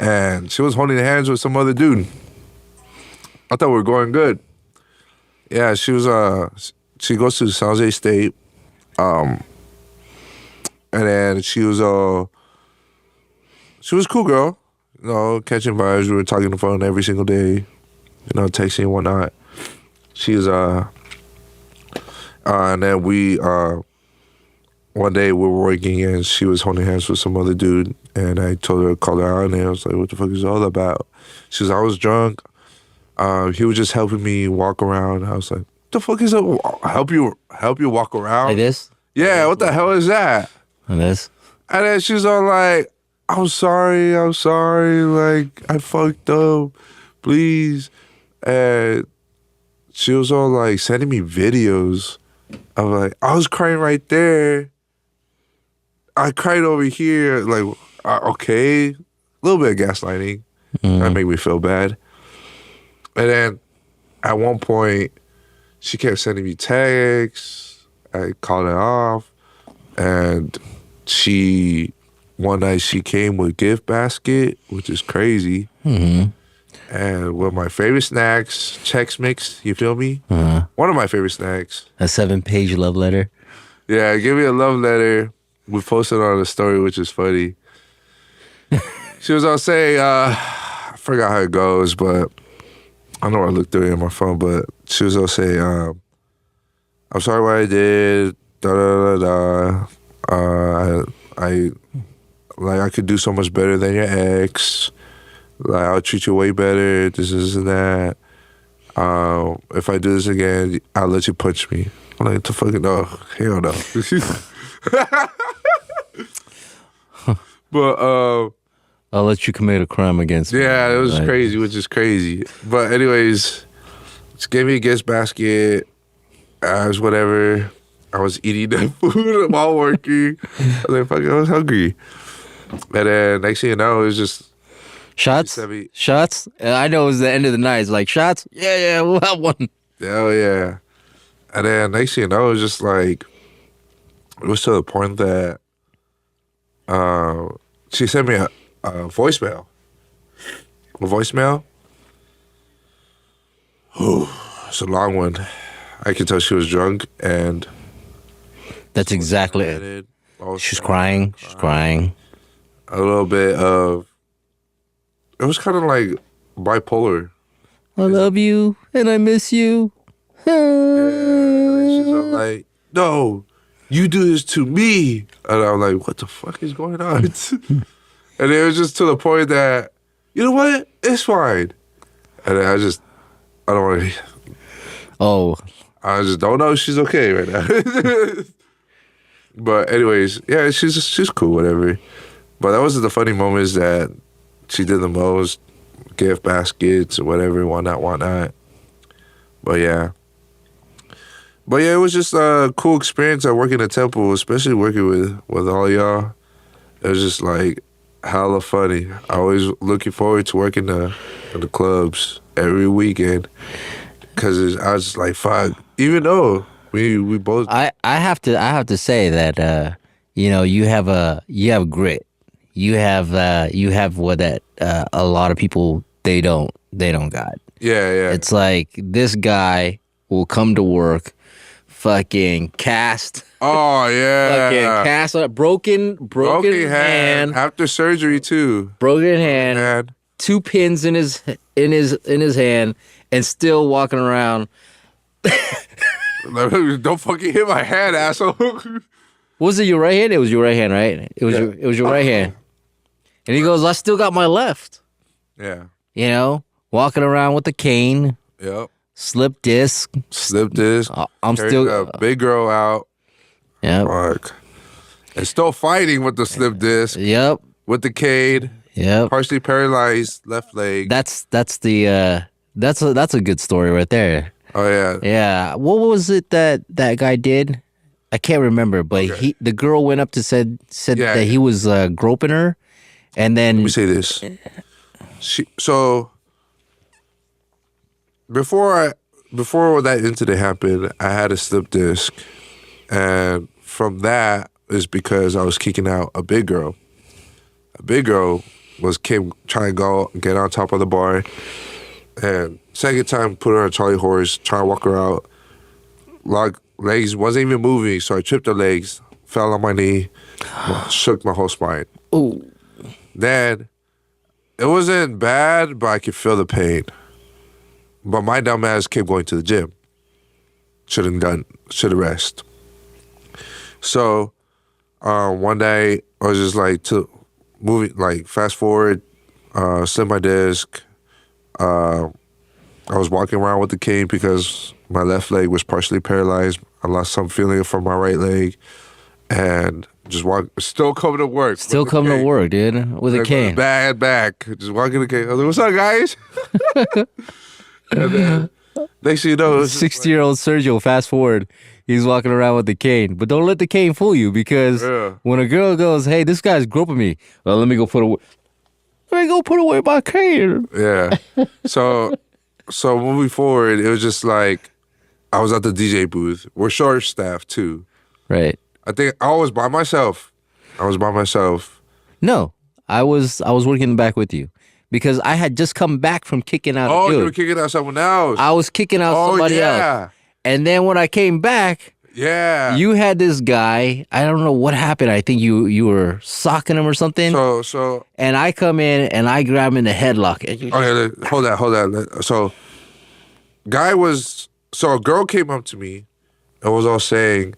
and she was holding hands with some other dude. I thought we were going good. Yeah, she goes to San Jose State. And then she was a cool girl. You know, catching vibes. We were talking on the phone every single day. You know, texting and whatnot. She's and then we one day we were working and she was holding hands with some other dude, and I told her to call her out, and I was like, "What the fuck is all about?" She was, "I was drunk. He was just helping me walk around." I was like, "What the fuck is that? Help you walk around Like this? Yeah, what the hell is that?" Like this? And then she's all like, I'm sorry, like, I fucked up, please." And she was all like sending me videos. I was like, I was crying right there. I cried over here. Like, okay. A little bit of gaslighting. That made me feel bad. And then at one point, she kept sending me texts. I called it off. And one night she came with a gift basket, which is crazy. And with my favorite snacks, Chex Mix, you feel me? One of my favorite snacks. A 7-page love letter. Yeah, give me a love letter. We posted on the story, which is funny. She was all saying, I forgot how it goes, but I know I looked through it on my phone, but she was all saying, I'm sorry what I did, da da da da. I could do so much better than your ex. Like, I'll treat you way better, this and that. If I do this again, I'll let you punch me. I'm like, the fucking no, hell no. But I'll let you commit a crime against me. yeah, it was crazy, which is crazy. But anyways, she gave me a gift basket. I was whatever. I was eating that food while working. I was like, fuck, I was hungry. And then next thing you know, it was just shots. Shots. I know it was the end of the night. It's like shots. Yeah, we'll have one. Hell yeah. And then next thing you know, it was just like, it was to the point that she sent me a voicemail. A voicemail? It's a long one. I could tell she was drunk, and that's exactly it. She's crying. She's crying. A little bit of, it was kind of like bipolar. I love you and I miss you. And she's all like, no, you do this to me. And I'm like, what the fuck is going on? And it was just to the point that, you know what? It's fine. And I don't want to. Oh. I just don't know if she's okay right now. But anyways, yeah, she's cool, whatever. But that was the funny moments that she did the most. Gift baskets or whatever, whatnot. But yeah, it was just a cool experience at working at Temple, especially working with all y'all. It was just like hella funny. I always looking forward to working in the clubs every weekend, because I was just like, fuck. Even though we both, I have to say that you have grit. You have what that a lot of people they don't got. Yeah. It's like this guy will come to work, fucking cast. Oh yeah. Fucking cast a broken hand after surgery too. Broken hand. 2 pins in his hand, and still walking around. Don't fucking hit my hand, asshole. Was it your right hand? It was your right hand, right? It was your right hand. And he goes, I still got my left. Yeah. You know, walking around with a cane. Yep. Slip disc. I'm still a big girl out. Yep. Fuck. And still fighting with the slip disc. Yep. With the cane. Yep. Partially paralyzed left leg. That's a good story right there. Oh yeah. Yeah. What was it that guy did? I can't remember, but the girl went up to said that he was groping her, and then let me say this. So before that incident happened, I had a slip disc, and from that is because I was kicking out a big girl. A big girl came trying to go get on top of the bar, and second time put her on Charlie horse, trying to walk her out. Legs wasn't even moving, so I tripped her legs, fell on my knee. shook my whole spine. Ooh. Then it wasn't bad, but I could feel the pain. But my dumb ass kept going to the gym. Should have rested. So one day I was just like fast forward, slid my disc. I was walking around with the cane because my left leg was partially paralyzed. I lost some feeling from my right leg, and still coming to work. Still coming to work, dude, with a cane. Bad back. Just walking the cane. I was like, "What's up, guys?" And then next thing you know, 60-year-old Sergio, fast forward, he's walking around with the cane. But don't let the cane fool you, because when a girl goes, "Hey, this guy's groping me," well, let me go put away my cane. Yeah. So moving forward, it was just like I was at the DJ booth. We're short staffed too. Right. I think I was by myself. No, I was working in the back with you. Because I had just come back from kicking out a dude. You were kicking out someone else. I was kicking out somebody else. And then when I came back, you had this guy. I don't know what happened. I think you were socking him or something. So and I come in and I grab him in the headlock. Okay, hold that. So a girl came up to me and was all saying,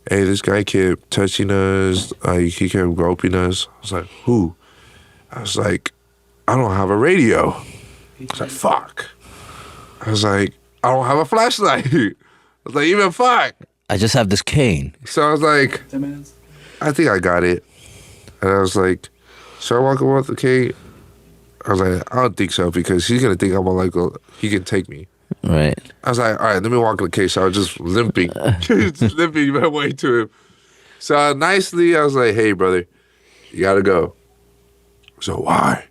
"Hey, this guy kept touching us. He kept groping us." I was like, "Who?" I was like, "I don't have a radio." I was like, "Fuck." I was like, "I don't have a flashlight." I was like, "Even fuck." I just have this cane. So I was like, 10 minutes. I think I got it. And I was like, should I walk with the cane? I was like, I don't think so, because he's going to think he can take me. Right. I was like, all right, let me walk in the case. So I was just limping my way to him. So nicely, I was like, "Hey, brother, you got to go." So why?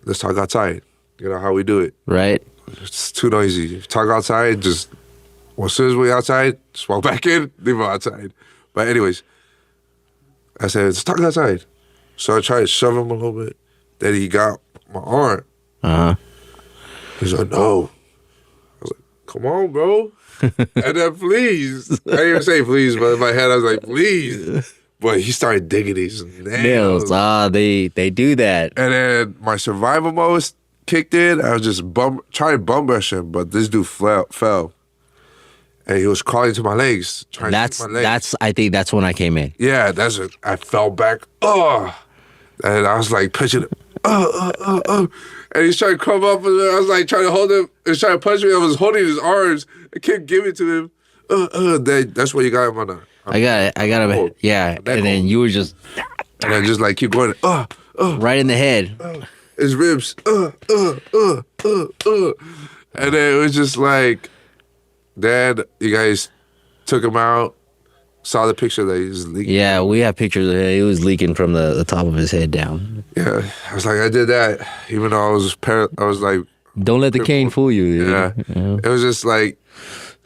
Let's talk outside. You know how we do it. Right. It's too noisy. Talk outside, as soon as we outside, just walk back in, leave him outside. But anyways, I said, let's talk outside. So I tried to shove him a little bit. Then he got my arm. Uh-huh. He's like, "No." I was like, "Come on, bro." And then please. I didn't even say please, but in my head I was like, "Please." But he started digging these nails. They do that. And then my survival mode kicked in. I was just trying to bum rush him, but this dude fell. And he was crawling to my legs, trying to hit my legs. I think that's when I came in. Yeah, I fell back. And I was like pushing him. And he's trying to come up, and I was like trying to hold him. He was trying to punch me. I was holding his arms. I couldn't give it to him. That's what you got him on. I got him. Yeah, and then you were just... And I just like keep going. Right in the head. His ribs. And then it was just like, Dad, you guys took him out, saw the picture that he was leaking. Yeah, we have pictures of it. He was leaking from the top of his head down. Yeah, I was like, I did that, even though I was like... Don't let the cane fool you. Dude. Yeah. It was just like,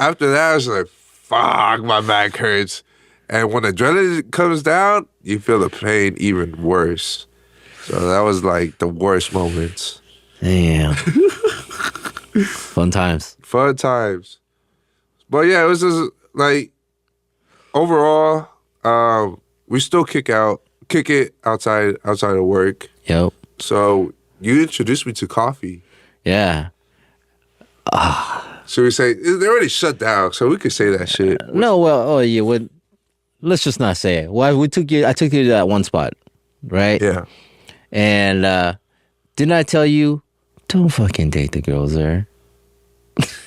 after that, I was like, fuck, my back hurts. And when adrenaline comes down, you feel the pain even worse. So that was like the worst moments. Damn. Fun times. Fun times. But yeah, it was just like, overall, we still kick it outside of work. Yep. So you introduced me to coffee. Yeah. So we say, they're already shut down, so we could say that shit. No, well, let's just not say it. Well, I took you to that one spot, right? Yeah. And didn't I tell you, don't fucking date the girls there?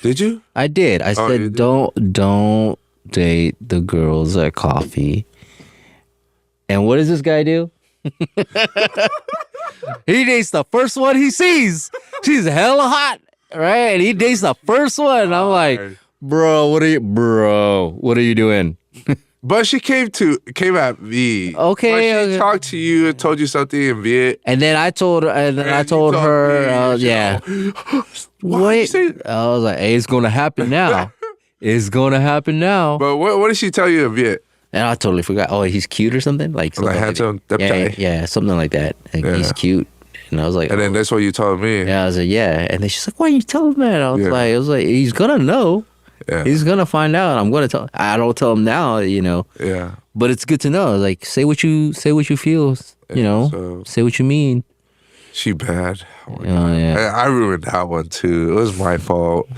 Did you? I did. I said, don't date the girls at coffee. And what does this guy do? He dates the first one he sees. She's hella hot, right? And he dates the first one. I'm like, bro, what are you doing? But she came at me. Okay. But she talked to you and told you something in Viet. And then I told her, yeah. Wait. I was like, hey, it's gonna happen now. It's gonna happen now. But what did she tell you in Viet? And I totally forgot. Oh, he's cute or something? Like handsome. Yeah, something like that. Like, he's cute. And I was like, and then that's what you told me. Yeah, I was like, yeah. And then she's like, why are you telling that? I was like, he's gonna know. Yeah. He's gonna find out. I'm gonna tell. I don't tell him now, Yeah. But it's good to know. Like, say what you feel. So say what you mean. she bad. Oh my God. Yeah. I ruined that one too. It was my fault.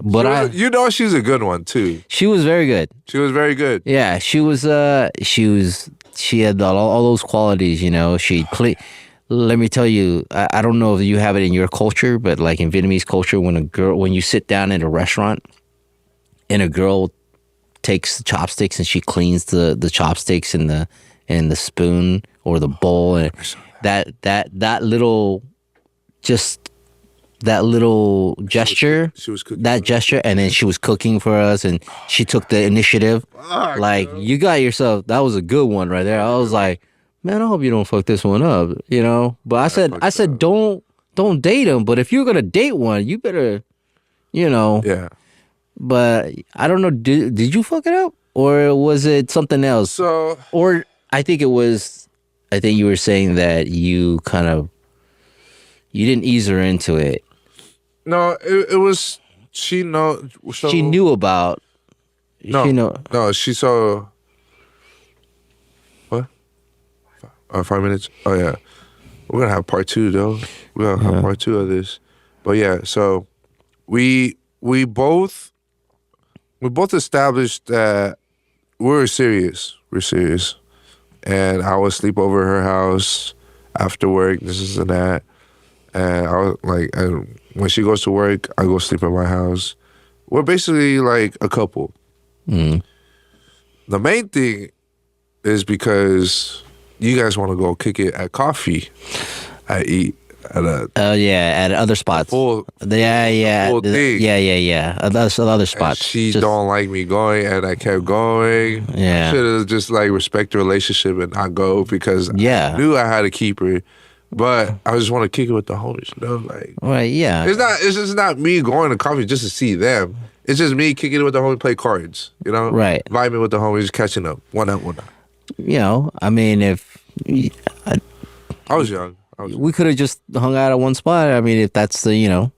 But she's a good one too. She was very good. She was very good. Yeah, she had all those qualities. She clean. Let me tell you, I don't know if you have it in your culture, but like in Vietnamese culture, when you sit down at a restaurant and a girl takes the chopsticks and she cleans the chopsticks and the spoon or the bowl, and that little gesture, she was cooking that gesture, and then she was cooking for us, and she took the initiative. Like, you got yourself, that was a good one right there. I was like, man, I hope you don't fuck this one up, But I said, don't date him. But if you're gonna date one, you better, Yeah. But I don't know. Did you fuck it up, or was it something else? Or I think you were saying that you didn't ease her into it. No, it was she knew about. No, she saw. What? 5 minutes. Oh yeah, we're gonna have part 2 though. We're gonna have part 2 of this. But yeah, so we both established that we're serious. We're serious, and I would sleep over her house after work. This and that, and I was like, when she goes to work, I go sleep at my house. We're basically like a couple. Mm. The main thing is because you guys want to go kick it at coffee. At other spots. Full thing. Other spots. And she don't like me going, and I kept going. Yeah. I should have just like respect the relationship and not go because I knew I had to keep her. But I just want to kick it with the homies, like. Right, yeah. It's just not me going to coffee just to see them. It's just me kicking it with the homies, play cards, Right. Vibing with the homies, catching up, one up. I mean, if I was young. We could have just hung out at one spot. I mean, if that's the, Yeah.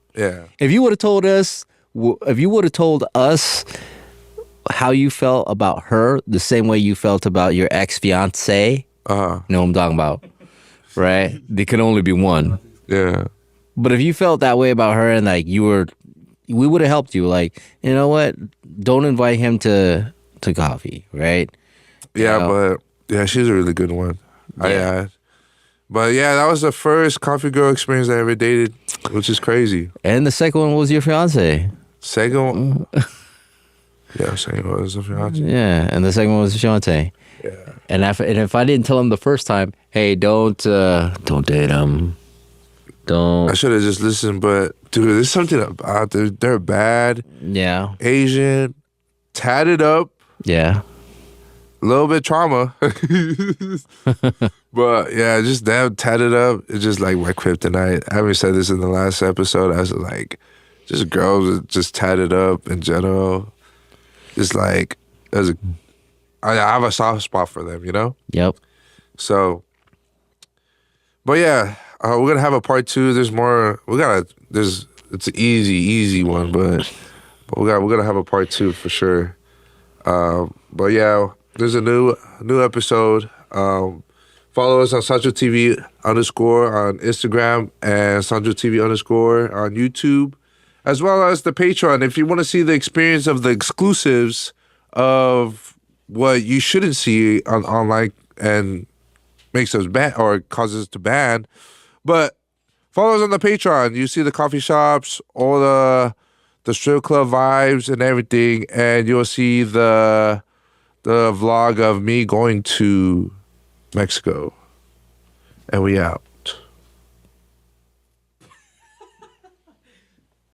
If you would have told us how you felt about her the same way you felt about your ex-fiance, you know what I'm talking about, right? There can only be one. Yeah. But if you felt that way about her and like we would have helped you. Like, you know what? Don't invite him to coffee, right? Yeah, but yeah, she's a really good one. Yeah. But yeah, that was the first coffee girl experience I ever dated, which is crazy. And the second one was your fiance. Second one? Yeah, second one was a fiance. Yeah, and the second one was your fiance. Yeah. And if I didn't tell him the first time, hey, don't date him. Don't. I should have just listened, but dude, there's something about they're bad. Yeah. Asian, tatted up. Yeah. A little bit trauma. But yeah, just damn tatted up. It's just like my kryptonite. I haven't said this in the last episode. I was like, just girls just tatted up in general. Just like, I have a soft spot for them, Yep. So, but yeah, we're going to have a part 2. There's more. It's an easy one, but we're going to have a part 2 for sure. But yeah, there's a new episode. Follow us on SanchoTv _ on Instagram and SanchoTv _ on YouTube, as well as the Patreon. If you want to see the experience of the exclusives of what you shouldn't see online and makes us ban or causes us to ban, but follow us on the Patreon. You see the coffee shops, all the strip club vibes and everything, and you'll see the vlog of me going to Mexico. And we out.